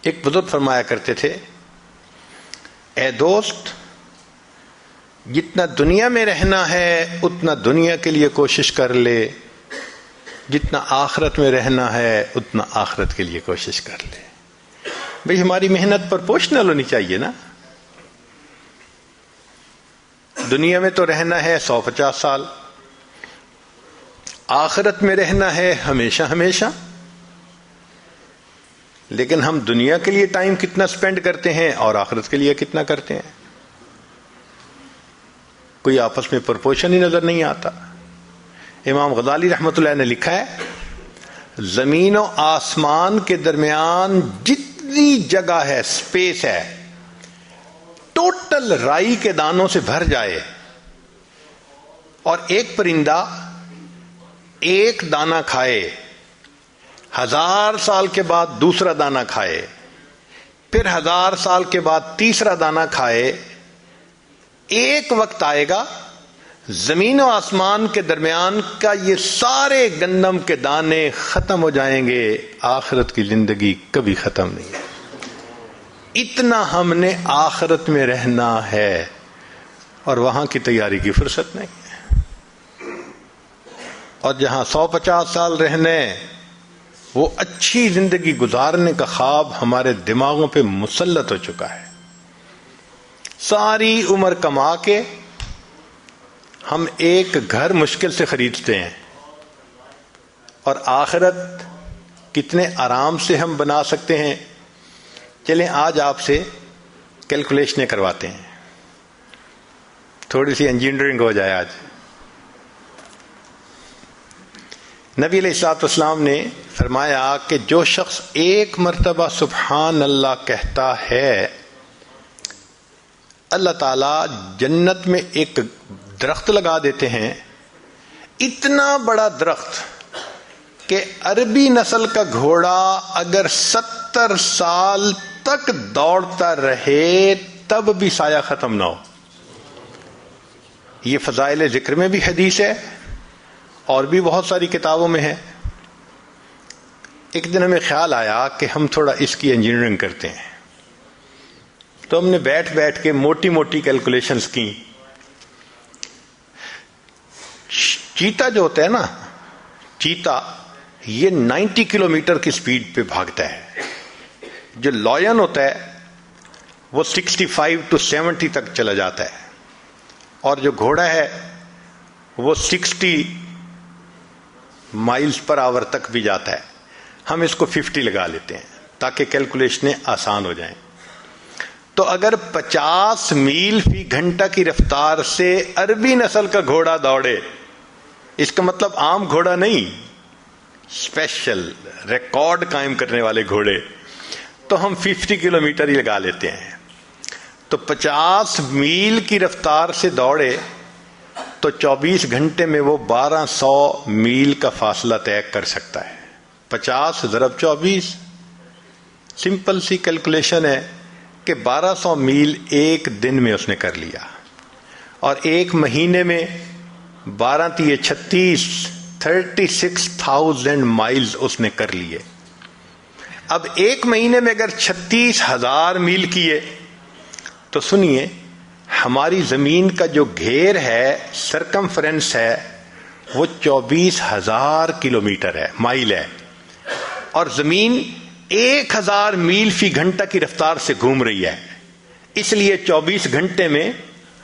ایک بزرگ فرمایا کرتے تھے, اے دوست, جتنا دنیا میں رہنا ہے اتنا دنیا کے لیے کوشش کر لے, جتنا آخرت میں رہنا ہے اتنا آخرت کے لیے کوشش کر لے. بھئی ہماری محنت پروپورشنل ہونی چاہیے نا. دنیا میں تو رہنا ہے 150 سال, آخرت میں رہنا ہے ہمیشہ ہمیشہ. لیکن ہم دنیا کے لیے ٹائم کتنا سپینڈ کرتے ہیں اور آخرت کے لیے کتنا کرتے ہیں؟ کوئی آپس میں پرپورشن ہی نظر نہیں آتا. امام غزالی رحمۃ اللہ نے لکھا ہے, زمین و آسمان کے درمیان جتنی جگہ ہے, سپیس ہے, ٹوٹل رائی کے دانوں سے بھر جائے اور ایک پرندہ ایک دانہ کھائے, 1000 سال کے بعد دوسرا دانہ کھائے, پھر 1000 سال کے بعد تیسرا دانہ کھائے, ایک وقت آئے گا زمین و آسمان کے درمیان کا یہ سارے گندم کے دانے ختم ہو جائیں گے, آخرت کی زندگی کبھی ختم نہیں ہے. اتنا ہم نے آخرت میں رہنا ہے اور وہاں کی تیاری کی فرصت نہیں ہے. اور جہاں 150 سال رہنے, وہ اچھی زندگی گزارنے کا خواب ہمارے دماغوں پہ مسلط ہو چکا ہے. ساری عمر کما کے ہم ایک گھر مشکل سے خریدتے ہیں, اور آخرت کتنے آرام سے ہم بنا سکتے ہیں. چلیں آج آپ سے کیلکولیشنیں کرواتے ہیں, تھوڑی سی انجینئرنگ ہو جائے. آج نبی علیہ الصلوۃ والسلام نے فرمایا کہ جو شخص ایک مرتبہ سبحان اللہ کہتا ہے, اللہ تعالیٰ جنت میں ایک درخت لگا دیتے ہیں, اتنا بڑا درخت کہ عربی نسل کا گھوڑا اگر 70 سال تک دوڑتا رہے تب بھی سایہ ختم نہ ہو. یہ فضائل ذکر میں بھی حدیث ہے اور بھی بہت ساری کتابوں میں ہے. ایک دن ہمیں خیال آیا کہ ہم تھوڑا اس کی انجینئرنگ کرتے ہیں, تو ہم نے بیٹھ بیٹھ کے موٹی موٹی کیلکولیشنز کی. چیتا جو ہوتا ہے نا, چیتا یہ 90 کلومیٹر کی سپیڈ پہ بھاگتا ہے. جو لائن ہوتا ہے وہ 65 to 70 تک چلا جاتا ہے, اور جو گھوڑا ہے وہ 60 مائلز پر آور تک بھی جاتا ہے. ہم اس کو 50 لگا لیتے ہیں. تاکہ کیلکولیشنیں آسان ہو جائیں. تو اگر 50 میل فی گھنٹہ کی رفتار سے عربی نسل کا گھوڑا دوڑے، اس کا مطلب عام گھوڑا نہیں، اسپیشل ریکارڈ قائم کرنے والے گھوڑے، تو ہم 50 کلومیٹر ہی لگا لیتے ہیں. تو 50 میل کی رفتار سے دوڑے تو 24 گھنٹے میں وہ 1200 میل کا فاصلہ طے کر سکتا ہے. 50 ضرب 24، سمپل سی کیلکولیشن ہے کہ 1200 میل ایک دن میں اس نے کر لیا، اور ایک مہینے میں 12 تیے 36، 36,000 مائلز اس نے کر لیے. اب ایک مہینے میں اگر 36,000 میل کیے تو سنیے، ہماری زمین کا جو گھیر ہے، سرکمفرنس ہے، وہ 24,000 کلومیٹر ہے، مائل ہے، اور زمین 1,000 میل فی گھنٹہ کی رفتار سے گھوم رہی ہے. اس لیے 24 گھنٹے میں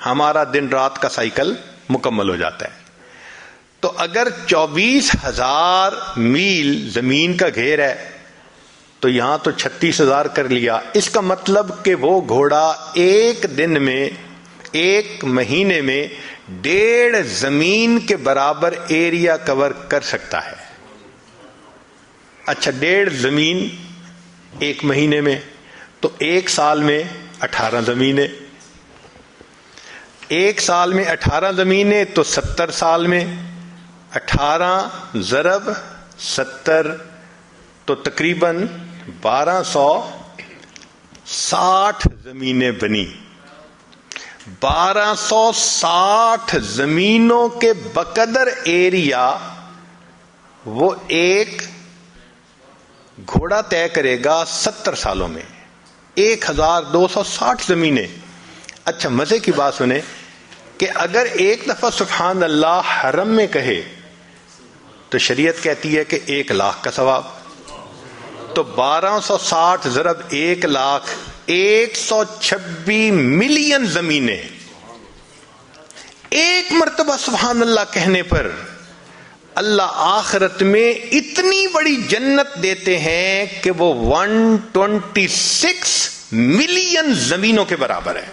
ہمارا دن رات کا سائیکل مکمل ہو جاتا ہے. تو اگر 24,000 میل زمین کا گھیر ہے تو یہاں تو 36,000 کر لیا. اس کا مطلب کہ وہ گھوڑا ایک دن میں، ایک مہینے میں 1.5 زمین کے برابر ایریا کور کر سکتا ہے. اچھا، 1.5 زمین ایک مہینے میں، تو ایک سال میں 18 زمینیں. ایک سال میں 18 زمینیں تو 70 سال میں 18 ضرب 70 تو تقریباً 1260 زمینیں بنی. 1260 زمینوں کے بقدر ایریا وہ ایک گھوڑا طے کرے گا 70 سالوں میں. 1260 زمینیں. اچھا، مزے کی بات سنیں کہ اگر ایک دفعہ سبحان اللہ حرم میں کہے تو شریعت کہتی ہے کہ 1,00,000 کا ثواب. تو 1260 ضرب 1,00,000، 126 ملین زمینیں. ایک مرتبہ سبحان اللہ کہنے پر اللہ آخرت میں اتنی بڑی جنت دیتے ہیں کہ وہ 126 ملین زمینوں کے برابر ہے.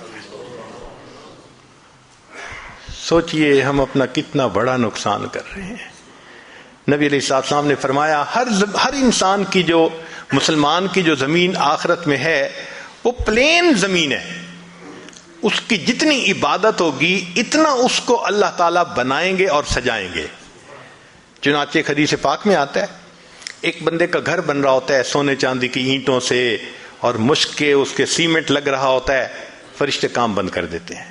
سوچئے ہم اپنا کتنا بڑا نقصان کر رہے ہیں. نبی علیہ السلام نے فرمایا ہر انسان کی، جو مسلمان کی جو زمین آخرت میں ہے وہ پلین زمین ہے. اس کی جتنی عبادت ہوگی اتنا اس کو اللہ تعالیٰ بنائیں گے اور سجائیں گے. چنانچہ ایک حدیث پاک میں آتا ہے، ایک بندے کا گھر بن رہا ہوتا ہے سونے چاندی کی اینٹوں سے، اور مشک کے اس کے سیمنٹ لگ رہا ہوتا ہے. فرشتے کام بند کر دیتے ہیں.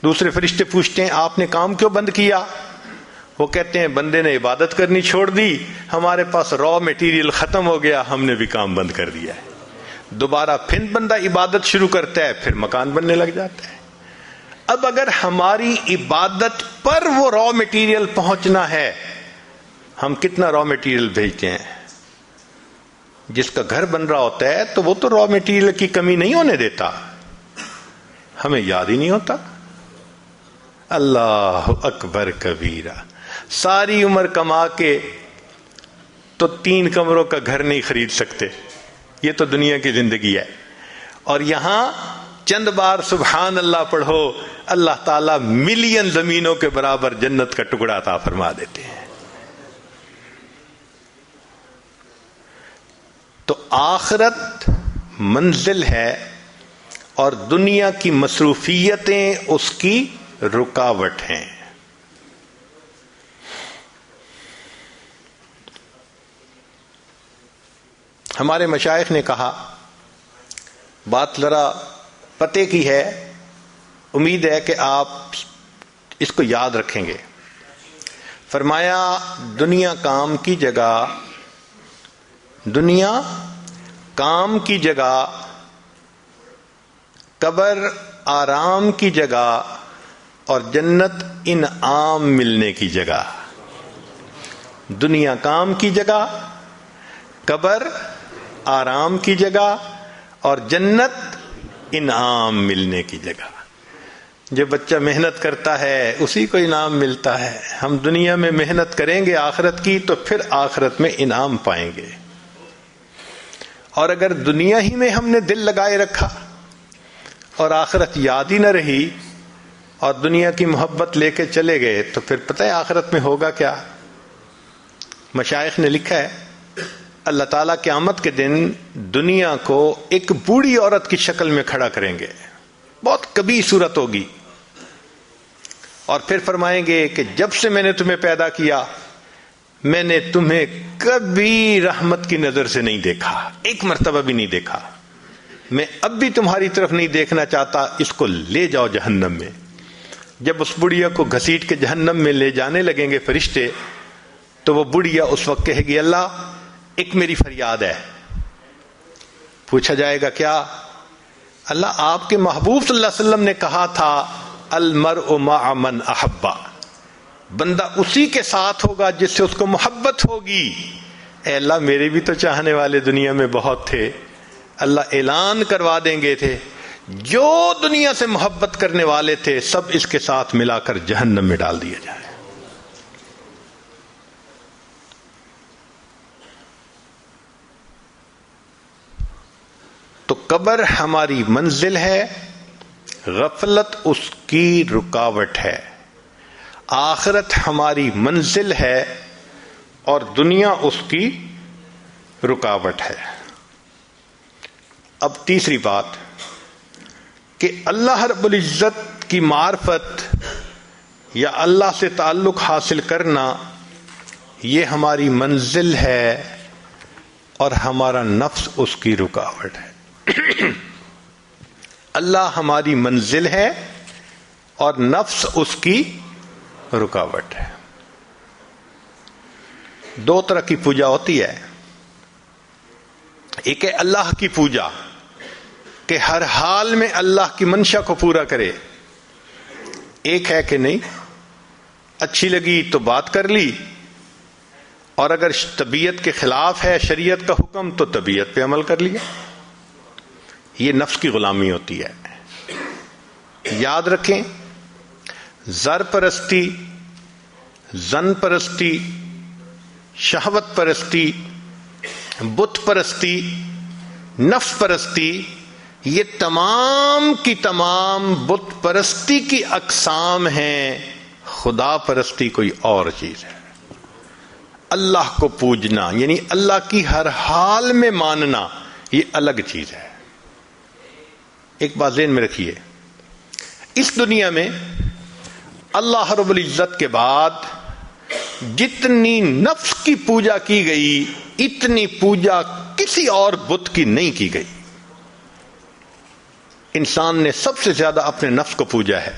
دوسرے فرشتے پوچھتے ہیں آپ نے کام کیوں بند کیا؟ وہ کہتے ہیں بندے نے عبادت کرنی چھوڑ دی، ہمارے پاس را میٹیریل ختم ہو گیا، ہم نے بھی کام بند کر دیا ہے. دوبارہ پھر بندہ عبادت شروع کرتا ہے، پھر مکان بننے لگ جاتا ہے. اب اگر ہماری عبادت پر وہ را میٹیریل پہنچنا ہے، ہم کتنا را میٹیریل بھیجتے ہیں؟ جس کا گھر بن رہا ہوتا ہے تو وہ تو را میٹیریل کی کمی نہیں ہونے دیتا، ہمیں یاد ہی نہیں ہوتا. اللہ اکبر کبیرہ. ساری عمر کما کے تو 3 کمروں کا گھر نہیں خرید سکتے. یہ تو دنیا کی زندگی ہے. اور یہاں چند بار سبحان اللہ پڑھو، اللہ تعالیٰ ملین زمینوں کے برابر جنت کا ٹکڑا عطا فرما دیتے ہیں. تو آخرت منزل ہے اور دنیا کی مصروفیتیں اس کی رکاوٹ ہیں. ہمارے مشائخ نے کہا، بات ذرا پتے کی ہے، امید ہے کہ آپ اس کو یاد رکھیں گے. فرمایا دنیا کام کی جگہ، دنیا کام کی جگہ، قبر آرام کی جگہ، اور جنت انعام ملنے کی جگہ. دنیا کام کی جگہ، قبر آرام کی جگہ، اور جنت انعام ملنے کی جگہ. جو بچہ محنت کرتا ہے اسی کو انعام ملتا ہے. ہم دنیا میں محنت کریں گے آخرت کی تو پھر آخرت میں انعام پائیں گے. اور اگر دنیا ہی میں ہم نے دل لگائے رکھا اور آخرت یاد ہی نہ رہی اور دنیا کی محبت لے کے چلے گئے تو پھر پتہ ہے آخرت میں ہوگا کیا؟ مشائخ نے لکھا ہے اللہ تعالیٰ قیامت کے دن دنیا کو ایک بوڑھی عورت کی شکل میں کھڑا کریں گے، بہت کبھی صورت ہوگی، اور پھر فرمائیں گے کہ جب سے میں نے تمہیں پیدا کیا میں نے تمہیں کبھی رحمت کی نظر سے نہیں دیکھا، ایک مرتبہ بھی نہیں دیکھا، میں اب بھی تمہاری طرف نہیں دیکھنا چاہتا، اس کو لے جاؤ جہنم میں۔ جب اس بڑھیا کو گھسیٹ کے جہنم میں لے جانے لگیں گے فرشتے تو وہ بڑھیا اس وقت کہے گی اللہ ایک میری فریاد ہے۔ پوچھا جائے گا کیا؟ اللہ آپ کے محبوب صلی اللہ علیہ وسلم نے کہا تھا المرء مع من احبا، بندہ اسی کے ساتھ ہوگا جس سے اس کو محبت ہوگی۔ اے اللہ میرے بھی تو چاہنے والے دنیا میں بہت تھے، اللہ اعلان کروا دیں گے تھے جو دنیا سے محبت کرنے والے تھے سب اس کے ساتھ ملا کر جہنم میں ڈال دیا جائے۔ تو قبر ہماری منزل ہے، غفلت اس کی رکاوٹ ہے، آخرت ہماری منزل ہے اور دنیا اس کی رکاوٹ ہے۔ اب تیسری بات کہ اللہ رب العزت کی معرفت یا اللہ سے تعلق حاصل کرنا یہ ہماری منزل ہے اور ہمارا نفس اس کی رکاوٹ ہے۔ اللہ ہماری منزل ہے اور نفس اس کی رکاوٹ ہے۔ دو طرح کی پوجا ہوتی ہے، ایک ہے اللہ کی پوجا کہ ہر حال میں اللہ کی منشا کو پورا کرے، ایک ہے کہ نہیں اچھی لگی تو بات کر لی اور اگر طبیعت کے خلاف ہے شریعت کا حکم تو طبیعت پہ عمل کر لیا۔ یہ نفس کی غلامی ہوتی ہے۔ یاد رکھیں زر پرستی، زن پرستی، شہوت پرستی، بت پرستی، نفس پرستی، یہ تمام کی تمام بت پرستی کی اقسام ہیں، خدا پرستی کوئی اور چیز ہے۔ اللہ کو پوجنا یعنی اللہ کی ہر حال میں ماننا یہ الگ چیز ہے۔ ایک بات ذہن میں رکھیے، اس دنیا میں اللہ رب العزت کے بعد جتنی نفس کی پوجا کی گئی اتنی پوجا کسی اور بت کی نہیں کی گئی۔ انسان نے سب سے زیادہ اپنے نفس کو پوجا ہے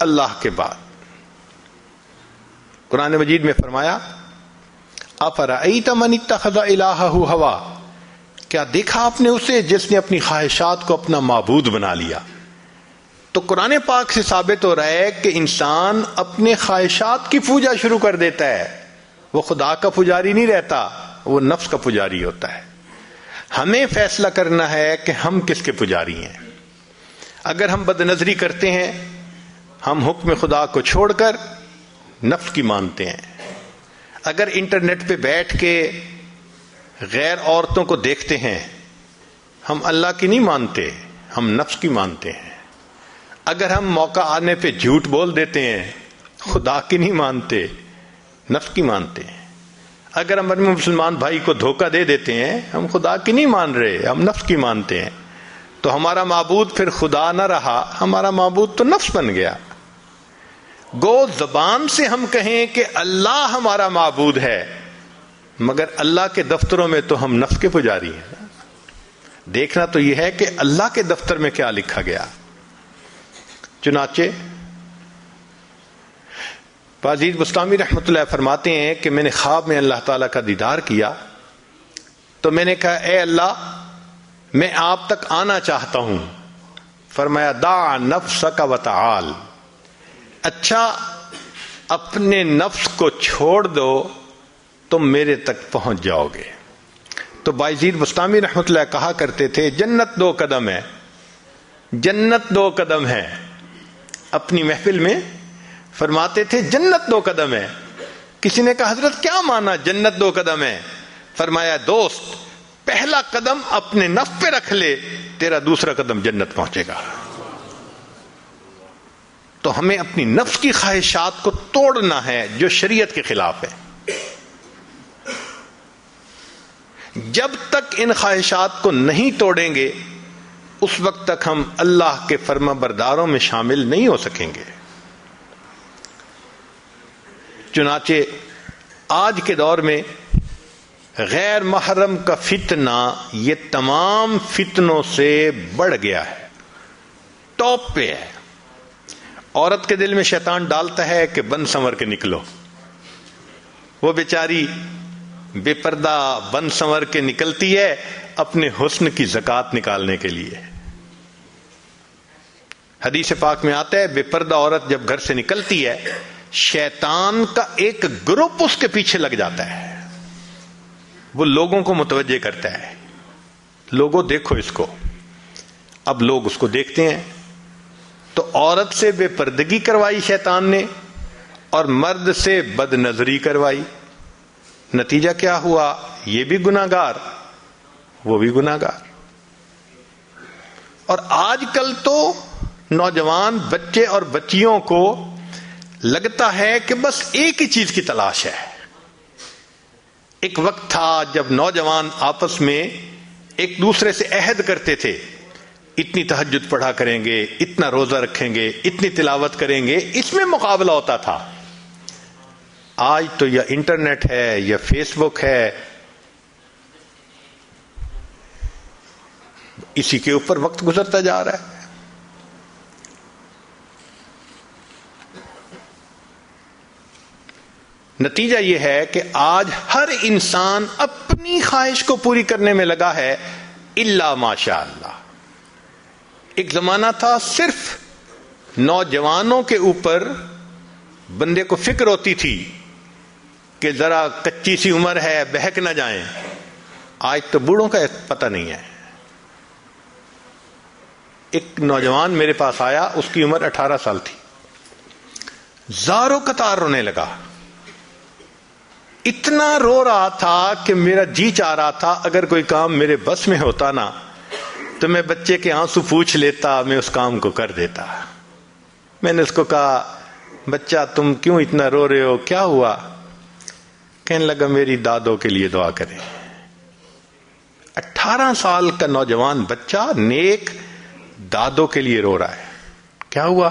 اللہ کے بعد۔ قرآن مجید میں فرمایا افرأیت من اتخذ الہہ ہوا، کیا دیکھا آپ نے اسے جس نے اپنی خواہشات کو اپنا معبود بنا لیا؟ تو قرآن پاک سے ثابت ہو رہا ہے کہ انسان اپنے خواہشات کی پوجا شروع کر دیتا ہے، وہ خدا کا پجاری نہیں رہتا، وہ نفس کا پجاری ہوتا ہے۔ ہمیں فیصلہ کرنا ہے کہ ہم کس کے پجاری ہیں۔ اگر ہم بد نظری کرتے ہیں ہم حکم خدا کو چھوڑ کر نفس کی مانتے ہیں۔ اگر انٹرنیٹ پہ بیٹھ کے غیر عورتوں کو دیکھتے ہیں ہم اللہ کی نہیں مانتے، ہم نفس کی مانتے ہیں۔ اگر ہم موقع آنے پہ جھوٹ بول دیتے ہیں خدا کی نہیں مانتے، نفس کی مانتے ہیں۔ اگر ہم اپنے مسلمان بھائی کو دھوکہ دے دیتے ہیں ہم خدا کی نہیں مان رہے، ہم نفس کی مانتے ہیں۔ تو ہمارا معبود پھر خدا نہ رہا، ہمارا معبود تو نفس بن گیا۔ گو زبان سے ہم کہیں کہ اللہ ہمارا معبود ہے مگر اللہ کے دفتروں میں تو ہم نفس کے پجاری ہیں۔ دیکھنا تو یہ ہے کہ اللہ کے دفتر میں کیا لکھا گیا۔ چنانچہ باجید بستامی رحمۃ اللہ فرماتے ہیں کہ میں نے خواب میں اللہ تعالیٰ کا دیدار کیا تو میں نے کہا اے اللہ میں آپ تک آنا چاہتا ہوں۔ فرمایا دع نفسک وتعال، اچھا اپنے نفس کو چھوڑ دو تم میرے تک پہنچ جاؤ گے۔ تو باجید بستامی رحمۃ اللہ کہا کرتے تھے جنت 2 قدم ہے، جنت 2 قدم ہے۔ اپنی محفل میں فرماتے تھے جنت 2 قدم ہے۔ کسی نے کہا حضرت کیا مانا جنت 2 قدم ہے؟ فرمایا دوست پہلا قدم اپنے نفس پہ رکھ لے، تیرا دوسرا قدم جنت پہنچے گا۔ تو ہمیں اپنی نفس کی خواہشات کو توڑنا ہے جو شریعت کے خلاف ہے۔ جب تک ان خواہشات کو نہیں توڑیں گے اس وقت تک ہم اللہ کے فرما برداروں میں شامل نہیں ہو سکیں گے۔ چنانچہ آج کے دور میں غیر محرم کا فتنہ یہ تمام فتنوں سے بڑھ گیا ہے، ٹاپ پہ ہے۔ عورت کے دل میں شیطان ڈالتا ہے کہ بن سنور کے نکلو، وہ بیچاری بے پردہ بن سنور کے نکلتی ہے اپنے حسن کی زکات نکالنے کے لیے۔ حدیث پاک میں آتا ہے بے پردہ عورت جب گھر سے نکلتی ہے شیطان کا ایک گروپ اس کے پیچھے لگ جاتا ہے، وہ لوگوں کو متوجہ کرتا ہے، لوگوں دیکھو اس کو۔ اب لوگ اس کو دیکھتے ہیں تو عورت سے بے پردگی کروائی شیطان نے اور مرد سے بد نظری کروائی، نتیجہ کیا ہوا؟ یہ بھی گناہگار وہ بھی گناہگار۔ اور آج کل تو نوجوان بچے اور بچیوں کو لگتا ہے کہ بس ایک ہی چیز کی تلاش ہے۔ ایک وقت تھا جب نوجوان آپس میں ایک دوسرے سے عہد کرتے تھے، اتنی تہجد پڑھا کریں گے، اتنا روزہ رکھیں گے، اتنی تلاوت کریں گے، اس میں مقابلہ ہوتا تھا۔ آج تو یا انٹرنیٹ ہے یا فیس بک ہے، اسی کے اوپر وقت گزرتا جا رہا ہے۔ نتیجہ یہ ہے کہ آج ہر انسان اپنی خواہش کو پوری کرنے میں لگا ہے الا ماشاء اللہ۔ ایک زمانہ تھا صرف نوجوانوں کے اوپر بندے کو فکر ہوتی تھی کہ ذرا کچی سی عمر ہے بہک نہ جائیں، آج تو بوڑھوں کا پتہ نہیں ہے۔ ایک نوجوان میرے پاس آیا، اس کی عمر 18 سال تھی، زاروں قطار رونے لگا، اتنا رو رہا تھا کہ میرا جی چاہ رہا تھا اگر کوئی کام میرے بس میں ہوتا نا تو میں بچے کے آنسو پوچھ لیتا، میں اس کام کو کر دیتا۔ میں نے اس کو کہا بچہ تم کیوں اتنا رو رہے ہو، کیا ہوا؟ کہنے لگا میری دادوں کے لیے دعا کریں۔ 18 سال کا نوجوان بچہ نیک دادوں کے لیے رو رہا ہے، کیا ہوا؟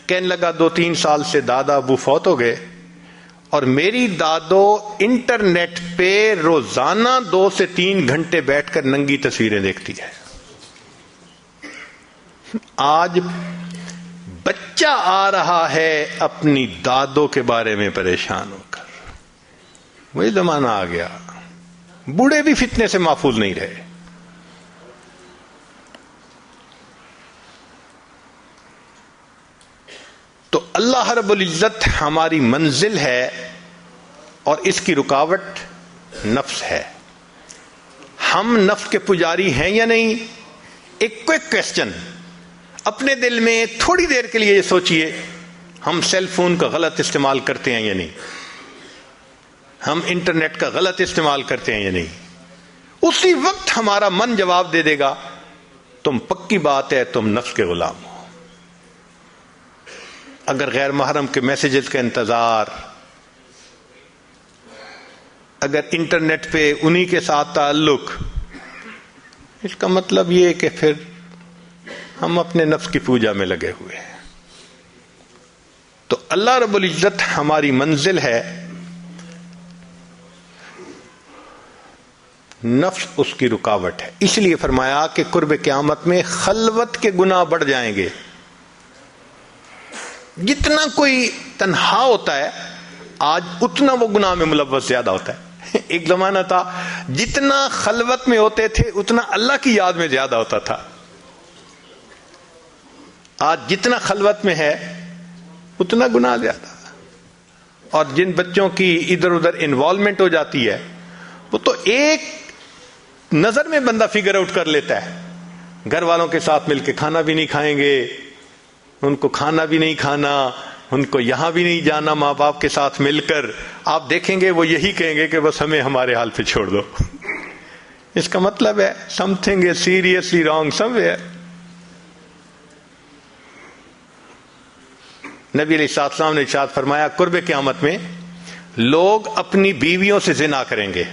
کہنے لگا 2-3 سال سے دادا ابو فوت ہو گئے اور میری دادو انٹرنیٹ پہ روزانہ 2 سے 3 گھنٹے بیٹھ کر ننگی تصویریں دیکھتی ہے۔ آج بچہ آ رہا ہے اپنی دادوں کے بارے میں پریشان ہو کر، وہی زمانہ آ گیا، بوڑھے بھی فتنے سے محفوظ نہیں رہے۔ تو اللہ رب العزت ہماری منزل ہے اور اس کی رکاوٹ نفس ہے۔ ہم نفس کے پجاری ہیں یا نہیں؟ ایک کوئک کویسچن اپنے دل میں تھوڑی دیر کے لیے یہ سوچئے، ہم سیل فون کا غلط استعمال کرتے ہیں یا نہیں؟ ہم انٹرنیٹ کا غلط استعمال کرتے ہیں یا نہیں؟ اسی وقت ہمارا من جواب دے دے گا تم پکی بات ہے تم نفس کے غلام ہو۔ اگر غیر محرم کے میسیجز کا انتظار، اگر انٹرنیٹ پہ انہی کے ساتھ تعلق، اس کا مطلب یہ کہ پھر ہم اپنے نفس کی پوجا میں لگے ہوئے ہیں۔ تو اللہ رب العزت ہماری منزل ہے، نفس اس کی رکاوٹ ہے۔ اس لیے فرمایا کہ قرب قیامت میں خلوت کے گناہ بڑھ جائیں گے۔ جتنا کوئی تنہا ہوتا ہے آج اتنا وہ گناہ میں ملوث زیادہ ہوتا ہے۔ ایک زمانہ تھا جتنا خلوت میں ہوتے تھے اتنا اللہ کی یاد میں زیادہ ہوتا تھا، آج جتنا خلوت میں ہے اتنا گناہ زیادہ۔ اور جن بچوں کی ادھر ادھر انوالومنٹ ہو جاتی ہے وہ تو ایک نظر میں بندہ فگر آؤٹ کر لیتا ہے، گھر والوں کے ساتھ مل کے کھانا بھی نہیں کھائیں گے، ان کو کھانا بھی نہیں کھانا، ان کو یہاں بھی نہیں جانا ماں باپ کے ساتھ مل کر۔ آپ دیکھیں گے وہ یہی کہیں گے کہ بس ہمیں ہمارے حال پہ چھوڑ دو۔ اس کا مطلب ہے some thing is seriously wrong some where. نبی علیہ السلام نے ارشاد فرمایا قرب قیامت میں لوگ اپنی بیویوں سے زنا کریں گے.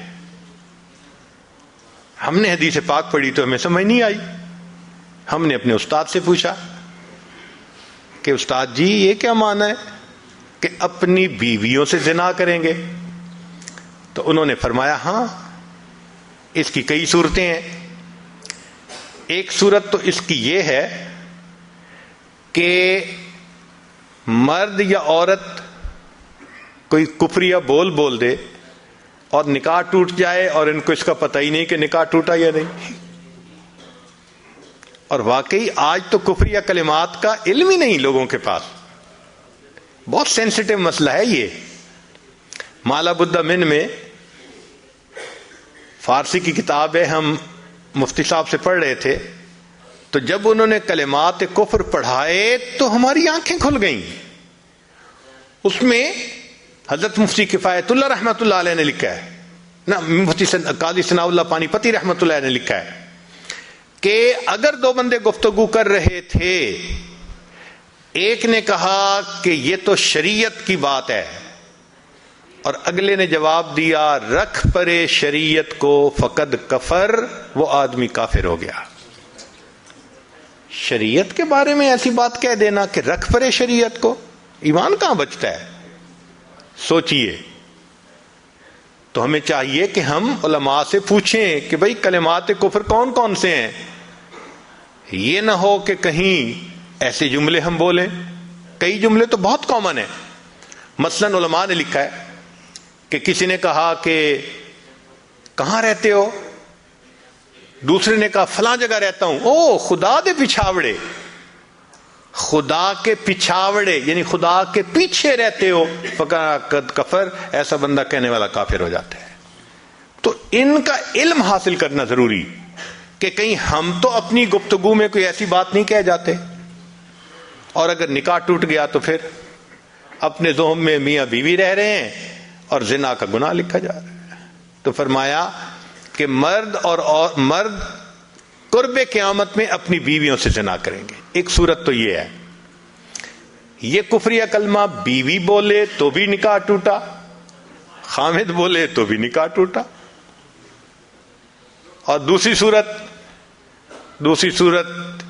ہم نے حدیث پاک پڑھی تو ہمیں سمجھ نہیں آئی. ہم نے اپنے استاد سے پوچھا کہ استاد جی یہ کیا معنی ہے کہ اپنی بیویوں سے زنا کریں گے؟ تو انہوں نے فرمایا ہاں اس کی کئی صورتیں ہیں. ایک صورت تو اس کی یہ ہے کہ مرد یا عورت کوئی کفریہ بول دے اور نکاح ٹوٹ جائے اور ان کو اس کا پتہ ہی نہیں کہ نکاح ٹوٹا یا نہیں. اور واقعی آج تو کفریہ کلمات کا علم ہی نہیں لوگوں کے پاس. بہت سینسٹیو مسئلہ ہے یہ. مالا بدھا من میں فارسی کی کتاب ہے, ہم مفتی صاحب سے پڑھ رہے تھے, تو جب انہوں نے کلمات کفر پڑھائے تو ہماری آنکھیں کھل گئیں. اس میں حضرت مفتی کفایت اللہ رحمۃ اللہ علیہ نے لکھا ہے, نہ مفتی قاضی ثناء اللہ پانی پتی رحمۃ اللہ علیہ نے لکھا ہے کہ اگر دو بندے گفتگو کر رہے تھے, ایک نے کہا کہ یہ تو شریعت کی بات ہے اور اگلے نے جواب دیا رکھ پرے شریعت کو فقد کفر, وہ آدمی کافر ہو گیا. شریعت کے بارے میں ایسی بات کہہ دینا کہ رکھ پرے شریعت کو, ایمان کہاں بچتا ہے؟ سوچئے. تو ہمیں چاہیے کہ ہم علماء سے پوچھیں کہ بھئی کلمات کفر کون کون سے ہیں. یہ نہ ہو کہ کہیں ایسے جملے ہم بولیں. کئی جملے تو بہت کامن ہیں. مثلا علماء نے لکھا ہے کہ کسی نے کہا کہ کہاں رہتے ہو؟ دوسرے نے کہا فلاں جگہ رہتا ہوں. او خدا دے پچھاوڑے, خدا کے پچھاوڑے یعنی خدا کے پیچھے رہتے ہو, فقد کفر, ایسا بندہ کہنے والا کافر ہو جاتا ہے. تو ان کا علم حاصل کرنا ضروری کہ کہیں ہم تو اپنی گفتگو میں کوئی ایسی بات نہیں کہہ جاتے, اور اگر نکاح ٹوٹ گیا تو پھر اپنے ذہن میں میاں بیوی رہ رہے ہیں اور زنا کا گناہ لکھا جا رہا ہے. تو فرمایا کہ مرد قرب قیامت میں اپنی بیویوں سے زنا کریں گے. ایک صورت تو یہ ہے, یہ کفریہ کلمہ بیوی بولے تو بھی نکاح ٹوٹا, خامد بولے تو بھی نکاح ٹوٹا. اور دوسری صورت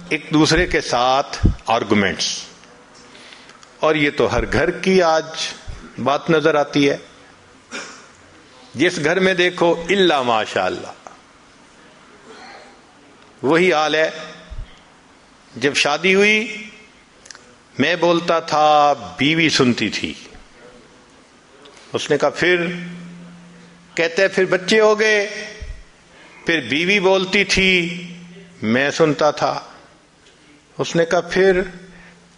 ایک دوسرے کے ساتھ آرگومنٹس, اور یہ تو ہر گھر کی آج بات نظر آتی ہے. جس گھر میں دیکھو الا ماشاء اللہ وہی حال ہے. جب شادی ہوئی میں بولتا تھا, بیوی سنتی تھی. اس نے کہا پھر, کہتے پھر بچے ہو گئے, پھر بیوی بولتی تھی میں سنتا تھا. اس نے کہا پھر,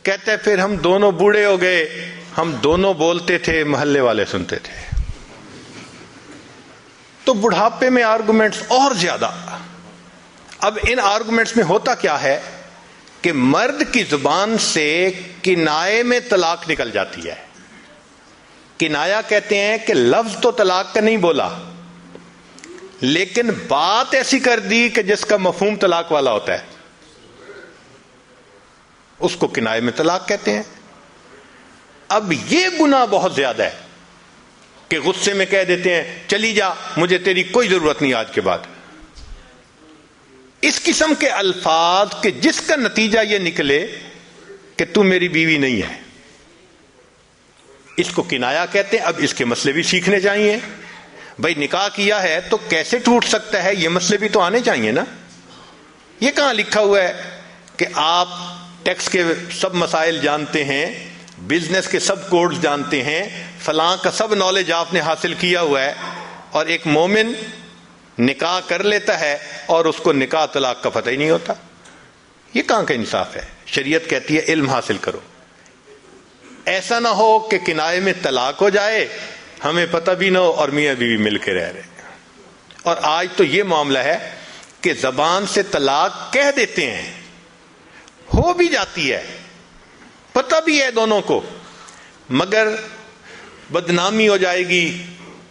کہتے پھر ہم دونوں بوڑھے ہو گئے, ہم دونوں بولتے تھے محلے والے سنتے تھے. تو بڑھاپے میں آرگومنٹس اور زیادہ. اب ان آرگومنٹس میں ہوتا کیا ہے کہ مرد کی زبان سے کنائے میں طلاق نکل جاتی ہے. کنایا کہتے ہیں کہ لفظ تو طلاق کا نہیں بولا, لیکن بات ایسی کر دی کہ جس کا مفہوم طلاق والا ہوتا ہے, اس کو کنائے میں طلاق کہتے ہیں. اب یہ گناہ بہت زیادہ ہے کہ غصے میں کہہ دیتے ہیں چلی جا, مجھے تیری کوئی ضرورت نہیں آج کے بعد. اس قسم کے الفاظ کہ جس کا نتیجہ یہ نکلے کہ تو میری بیوی نہیں ہے, اس کو کنایا کہتے ہیں. اب اس کے مسئلے بھی سیکھنے چاہیے. بھائی نکاح کیا ہے تو کیسے ٹوٹ سکتا ہے, یہ مسئلے بھی تو آنے چاہیے نا. یہ کہاں لکھا ہوا ہے کہ آپ ٹیکس کے سب مسائل جانتے ہیں, بزنس کے سب کوڈز جانتے ہیں, فلاں کا سب نالج آپ نے حاصل کیا ہوا ہے, اور ایک مومن نکاح کر لیتا ہے اور اس کو نکاح طلاق کا پتہ ہی نہیں ہوتا. یہ کہاں کا انصاف ہے؟ شریعت کہتی ہے علم حاصل کرو. ایسا نہ ہو کہ کنائے میں طلاق ہو جائے, ہمیں پتہ بھی نہ ہو اور میاں بیوی مل کے رہ رہے. اور آج تو یہ معاملہ ہے کہ زبان سے طلاق کہہ دیتے ہیں, ہو بھی جاتی ہے, پتہ بھی ہے دونوں کو, مگر بدنامی ہو جائے گی,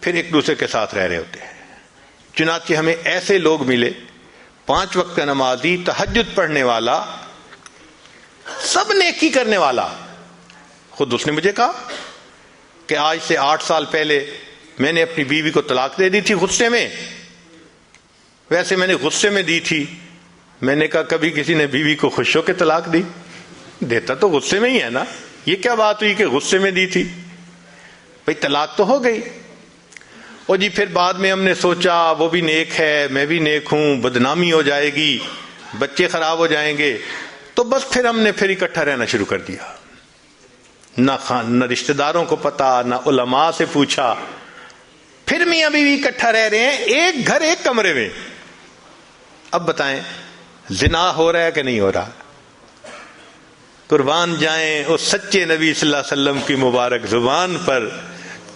پھر ایک دوسرے کے ساتھ رہ رہے ہوتے ہیں. چنانچہ ہمیں ایسے لوگ ملے، 5 وقت کا نمازی، تہجد پڑھنے والا، سب نیکی کرنے والا. خود اس نے مجھے کہا کہ آج سے 8 سال پہلے میں نے اپنی بیوی کو طلاق دے دی تھی غصے میں. ویسے میں نے غصے میں دی تھی. میں نے کہا کبھی کسی نے بیوی کو خوش ہو کے طلاق دی؟ دیتا تو غصے میں ہی ہے نا. یہ کیا بات ہوئی کہ غصے میں دی تھی؟ بھئی طلاق تو ہو گئی. اور جی پھر بعد میں ہم نے سوچا وہ بھی نیک ہے، میں بھی نیک ہوں، بدنامی ہو جائے گی، بچے خراب ہو جائیں گے، تو بس پھر ہم نے پھر اکٹھا رہنا شروع کر دیا. نہ رشتہ داروں کو پتا، نہ علماء سے پوچھا. پھر میاں بیوی اکٹھا رہ رہے ہیں، ایک گھر ایک کمرے میں. اب بتائیں زنا ہو رہا ہے کہ نہیں ہو رہا؟ قربان جائیں اس سچے نبی صلی اللہ علیہ وسلم کی مبارک زبان پر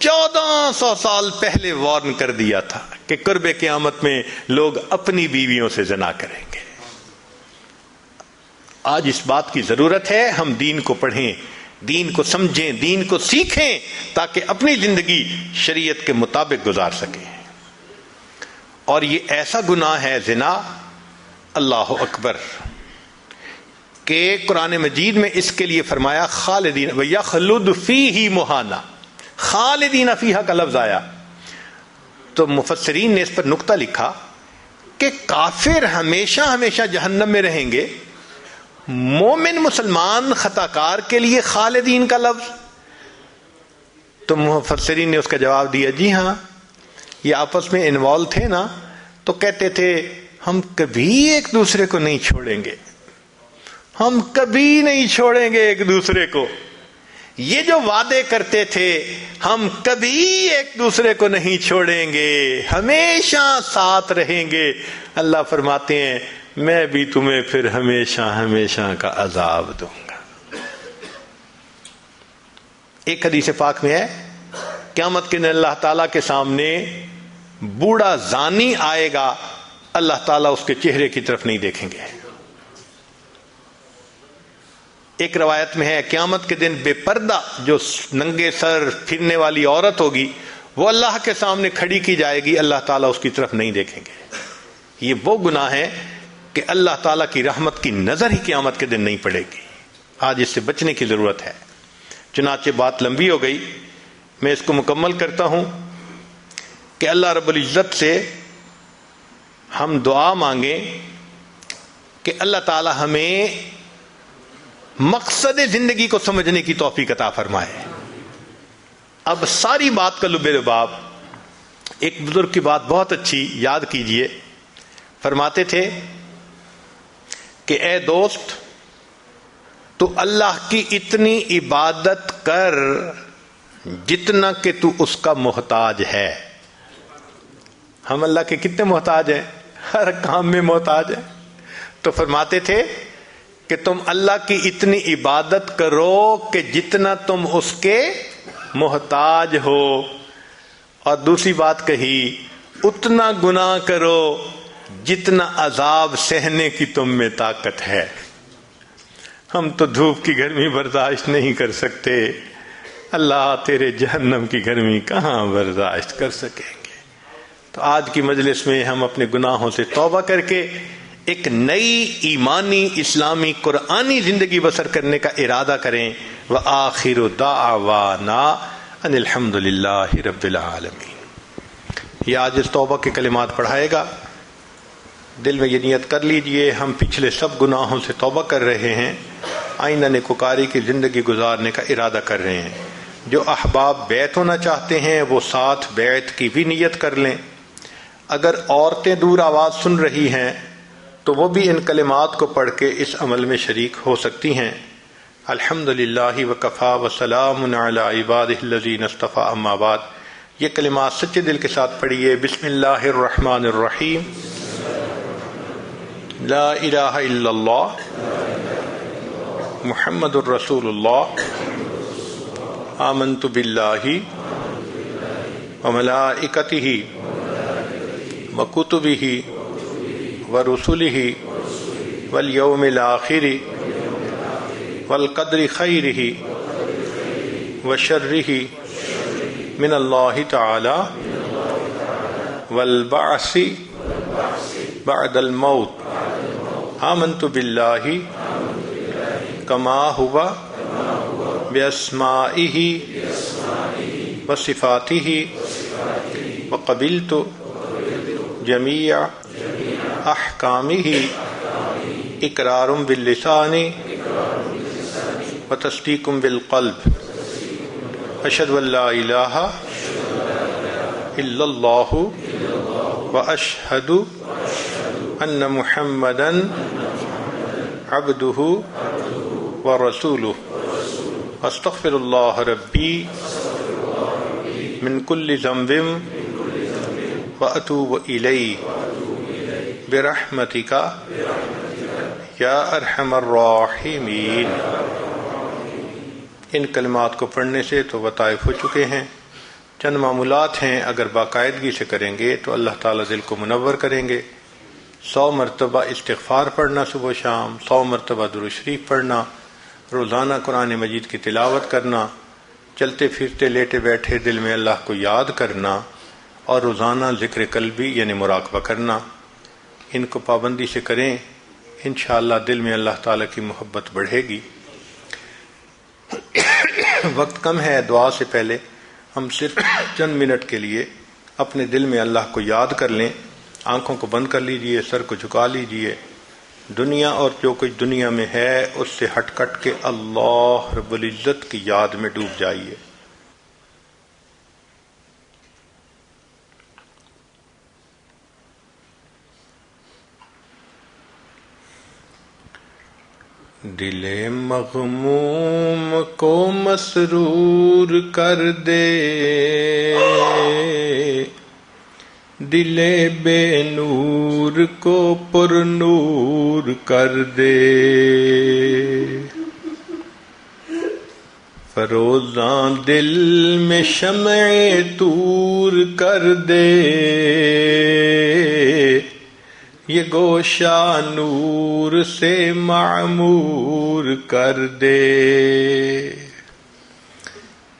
1400 سال پہلے وارن کر دیا تھا کہ قرب قیامت میں لوگ اپنی بیویوں سے زنا کریں گے. آج اس بات کی ضرورت ہے ہم دین کو پڑھیں، دین کو سمجھیں، دین کو سیکھیں، تاکہ اپنی زندگی شریعت کے مطابق گزار سکیں. اور یہ ایسا گناہ ہے زنا، اللہ اکبر، کہ قرآن مجید میں اس کے لیے فرمایا خالدین وَيَخْلُدُ فِيهِ مُحَانَا. خالدین فیہا کا لفظ آیا تو مفسرین نے اس پر نقطہ لکھا کہ کافر ہمیشہ ہمیشہ جہنم میں رہیں گے، مومن مسلمان خطا کار کے لیے خالدین کا لفظ. تو مفسرین نے اس کا جواب دیا جی ہاں، یہ آپس میں انوالو تھے نا، تو کہتے تھے ہم کبھی ایک دوسرے کو نہیں چھوڑیں گے، ہم کبھی نہیں چھوڑیں گے ایک دوسرے کو. یہ جو وعدے کرتے تھے ہم کبھی ایک دوسرے کو نہیں چھوڑیں گے، ہمیشہ ساتھ رہیں گے، اللہ فرماتے ہیں میں بھی تمہیں پھر ہمیشہ ہمیشہ کا عذاب دوں گا. ایک حدیث پاک میں ہے قیامت کے دن اللہ تعالیٰ کے سامنے بوڑھا زانی آئے گا، اللہ تعالیٰ اس کے چہرے کی طرف نہیں دیکھیں گے. ایک روایت میں ہے قیامت کے دن بے پردہ جو ننگے سر پھرنے والی عورت ہوگی وہ اللہ کے سامنے کھڑی کی جائے گی، اللہ تعالیٰ اس کی طرف نہیں دیکھیں گے. یہ وہ گناہ ہے کہ اللہ تعالیٰ کی رحمت کی نظر ہی قیامت کے دن نہیں پڑے گی. آج اس سے بچنے کی ضرورت ہے. چنانچہ بات لمبی ہو گئی، میں اس کو مکمل کرتا ہوں کہ اللہ رب العزت سے ہم دعا مانگیں کہ اللہ تعالیٰ ہمیں مقصد زندگی کو سمجھنے کی توفیق عطا فرمائے. اب ساری بات کا لب لباب، ایک بزرگ کی بات بہت اچھی یاد کیجئے. فرماتے تھے کہ اے دوست تو اللہ کی اتنی عبادت کر جتنا کہ تو اس کا محتاج ہے. ہم اللہ کے کتنے محتاج ہیں؟ ہر کام میں محتاج ہیں. تو فرماتے تھے کہ تم اللہ کی اتنی عبادت کرو کہ جتنا تم اس کے محتاج ہو. اور دوسری بات کہی اتنا گناہ کرو جتنا عذاب سہنے کی تم میں طاقت ہے. ہم تو دھوپ کی گرمی برداشت نہیں کر سکتے، اللہ تیرے جہنم کی گرمی کہاں برداشت کر سکیں گے. تو آج کی مجلس میں ہم اپنے گناہوں سے توبہ کر کے ایک نئی ایمانی اسلامی قرآنی زندگی بسر کرنے کا ارادہ کریں. وآخر دعوانا ان الحمد للہ رب العالمین. یہ آج اس توبہ کے کلمات پڑھائے گا، دل میں یہ نیت کر لیجئے ہم پچھلے سب گناہوں سے توبہ کر رہے ہیں، آئندہ نیکوکاری کی زندگی گزارنے کا ارادہ کر رہے ہیں. جو احباب بیعت ہونا چاہتے ہیں وہ ساتھ بیعت کی بھی نیت کر لیں. اگر عورتیں دور آواز سن رہی ہیں تو وہ بھی ان کلمات کو پڑھ کے اس عمل میں شریک ہو سکتی ہیں. الحمد للہ وکفا وسلام علی عبادہ الذین اصطفیٰ اما بعد. یہ کلمات سچے دل کے ساتھ پڑھیے. بسم اللہ الرحمن الرحیم. لا الہ الا اللہ محمد الرسول اللہ. آمنت باللہ وملائکتہ وکتبہ ورسلہ والیوم الآخر والقدر خیرہ وشرہ من اللہ تعالی والبعث بعد الموت آمنت باللہ کما ہوا بأسمائہ وصفاتہ وقبلت جمیع احکامہ اقرار باللسان وتصدیق بالقلب اشہد ان لا الہ الا اللہ واشہد ان محمدا عبدہ ورسولہ استغفر اللہ ربی من کل ذنب واتوب الیہ برحمتک یا ارحم الراحمین۔ ان کلمات کو پڑھنے سے تو وطائف ہو چکے ہیں، چند معمولات ہیں، اگر باقاعدگی سے کریں گے تو اللہ تعالیٰ دل کو منور کریں گے۔ 100 مرتبہ استغفار پڑھنا صبح و شام، 100 مرتبہ درود شریف پڑھنا، روزانہ قرآن مجید کی تلاوت کرنا، چلتے پھرتے لیٹے بیٹھے دل میں اللہ کو یاد کرنا، اور روزانہ ذکر قلبی یعنی مراقبہ کرنا۔ ان کو پابندی سے کریں، انشاءاللہ دل میں اللہ تعالیٰ کی محبت بڑھے گی۔ وقت کم ہے، دعا سے پہلے ہم صرف چند منٹ کے لیے اپنے دل میں اللہ کو یاد کر لیں۔ آنکھوں کو بند کر لیجئے، سر کو جھکا لیجئے، دنیا اور جو کچھ دنیا میں ہے اس سے ہٹ کٹ کے اللہ رب العزت کی یاد میں ڈوب جائیے۔ دل مغموم کو مسرور کر دے، دل بے نور کو پر نور کر دے، فروزاں دل میں شمع طور کر دے، یہ گوشہ نور سے معمور کر دے،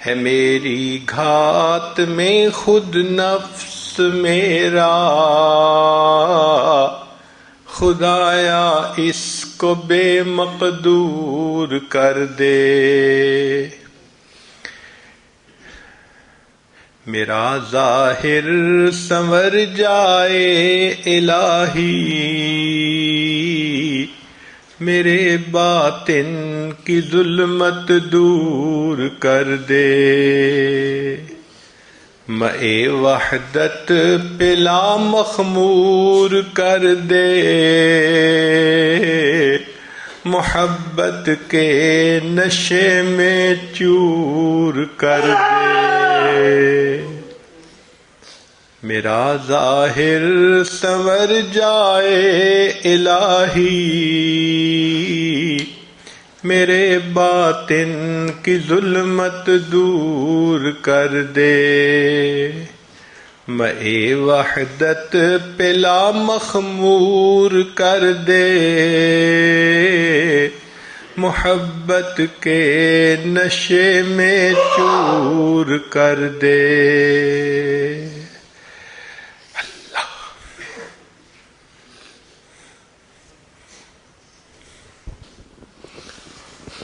ہے میری گھات میں خود نفس میرا، خدایا اس کو بے مقدور کر دے، میرا ظاہر سنور جائے الہی، میرے باطن کی ظلمت دور کر دے، مئے وحدت پلا مخمور کر دے، محبت کے نشے میں چور کر دے، میرا ظاہر سنور جائے الہی، میرے باطن کی ظلمت دور کر دے، مئے وحدت پلا مخمور کر دے، محبت کے نشے میں چور کر دے۔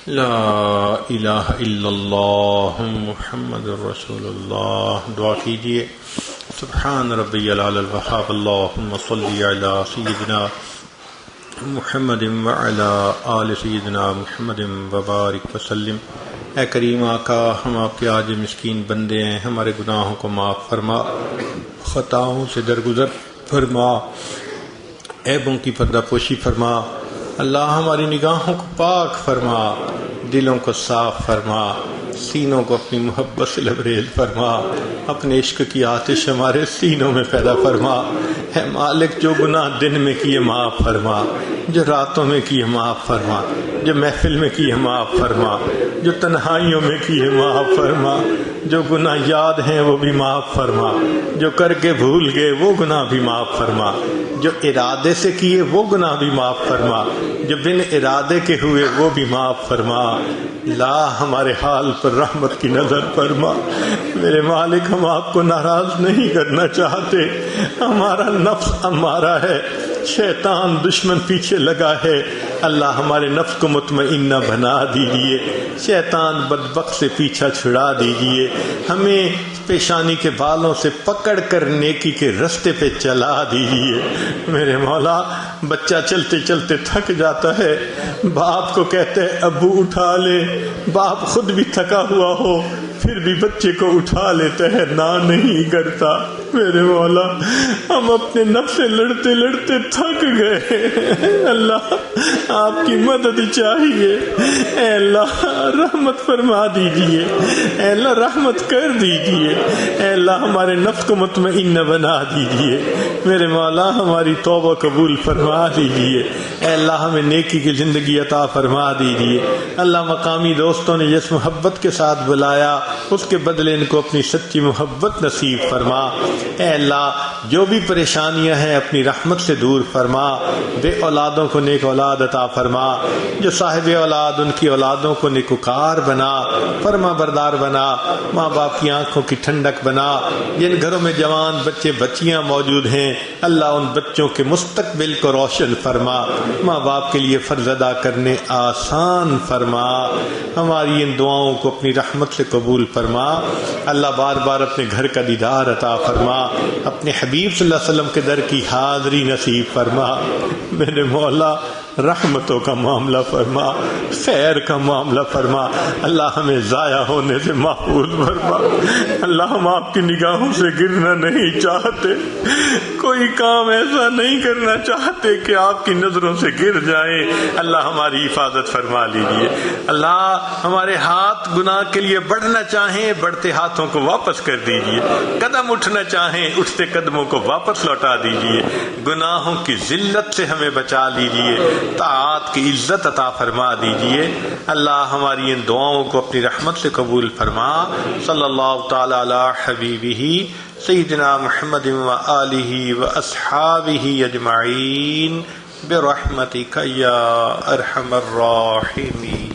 لا الہ الا اللہ محمد رسول اللہ۔ دعا کیجئے، سبحان ربی العلی الوہاب، اللہم صلی علی سیدنا محمد وعلی آل سیدنا محمد وبارک وسلم۔ اے کریم آقا، ہم آپ کے عاجز مسکین بندے ہیں، ہمارے گناہوں کو معاف فرما، خطاؤں سے درگزر فرما، عیبوں کی پردہ پوشی فرما۔ اللہ ہماری نگاہوں کو پاک فرما، دلوں کو صاف فرما، سینوں کو اپنی محبت سے لبریز فرما، اپنے عشق کی آتش ہمارے سینوں میں پیدا فرما۔ اے مالک، جو گناہ دن میں کیے معاف فرما، جو راتوں میں کی ہے معاف فرما، جو محفل میں کی ہے معاف فرما، جو تنہائیوں میں کی ہے معاف فرما، جو گناہ یاد ہیں وہ بھی معاف فرما، جو کر کے بھول گئے وہ گناہ بھی معاف فرما، جو ارادے سے کیے وہ گناہ بھی معاف فرما، جو بن ارادے کے ہوئے وہ بھی معاف فرما۔ لا ہمارے حال پر رحمت کی نظر فرما۔ میرے مالک، ہم آپ کو ناراض نہیں کرنا چاہتے، ہمارا نفس ہمارا ہے، شیطان دشمن پیچھے لگا ہے، اللہ ہمارے نفس کو مطمئنہ بنا دیجئے، شیطان بدبخت سے پیچھا چھڑا دیجئے، ہمیں پیشانی کے بالوں سے پکڑ کر نیکی کے رستے پہ چلا دیجئے۔ میرے مولا، بچہ چلتے چلتے تھک جاتا ہے، باپ کو کہتے ہیں ابو اٹھا لے، باپ خود بھی تھکا ہوا ہو پھر بھی بچے کو اٹھا لیتا ہے، نہ نہیں کرتا۔ میرے مولا، ہم اپنے نفس سے لڑتے لڑتے تھک گئے، اللہ آپ کی مدد چاہیے، اے اللہ رحمت فرما دیجئے، اے اللہ رحمت کر دیجئے، اے اللہ ہمارے نفس کو مطمئنہ بنا دیجئے۔ میرے مولا، ہماری توبہ قبول فرما دیجئے، اے اللہ ہمیں نیکی کی زندگی عطا فرما دیجئے۔ اللہ مقامی دوستوں نے جس محبت کے ساتھ بلایا اس کے بدلے ان کو اپنی سچی محبت نصیب فرما۔ اے اللہ جو بھی پریشانیاں ہیں اپنی رحمت سے دور فرما، بے اولادوں کو نیک اولاد عطا فرما، جو صاحب اولاد ان کی اولادوں کو نیکوکار بنا، فرما بردار بنا، ماں باپ کی آنکھوں کی ٹھنڈک بنا۔ جن گھروں میں جوان بچے بچیاں موجود ہیں اللہ ان بچوں کے مستقبل کو روشن فرما، ماں باپ کے لیے فرض ادا کرنے آسان فرما۔ ہماری ان دعاؤں کو اپنی رحمت سے قبول فرما۔ اللہ بار بار اپنے گھر کا دیدار عطا فرما، اپنے حبیب صلی اللہ علیہ وسلم کے در کی حاضری نصیب فرما۔ میرے مولا، رحمتوں کا معاملہ فرما، خیر کا معاملہ فرما، اللہ ہمیں ضائع ہونے سے محفوظ فرما۔ اللہ ہم آپ کی نگاہوں سے گرنا نہیں چاہتے، کوئی کام ایسا نہیں کرنا چاہتے کہ آپ کی نظروں سے گر جائیں، اللہ ہماری حفاظت فرما لیجیے۔ اللہ ہمارے ہاتھ گناہ کے لیے بڑھنا چاہیں، بڑھتے ہاتھوں کو واپس کر دیجیے، قدم اٹھنا چاہیں، اٹھتے قدموں کو واپس لوٹا دیجیے، گناہوں کی ذلت سے ہمیں بچا لیجیے، طاعات کی عزت عطا فرما دیجیے۔ اللہ ہماری ان دعاؤں کو اپنی رحمت سے قبول فرما۔ صلی اللہ تعالی علی حبیبہ سیدنا محمد و آلہ و اصحابہ اجمعین برحمتک یا ارحم الراحمین۔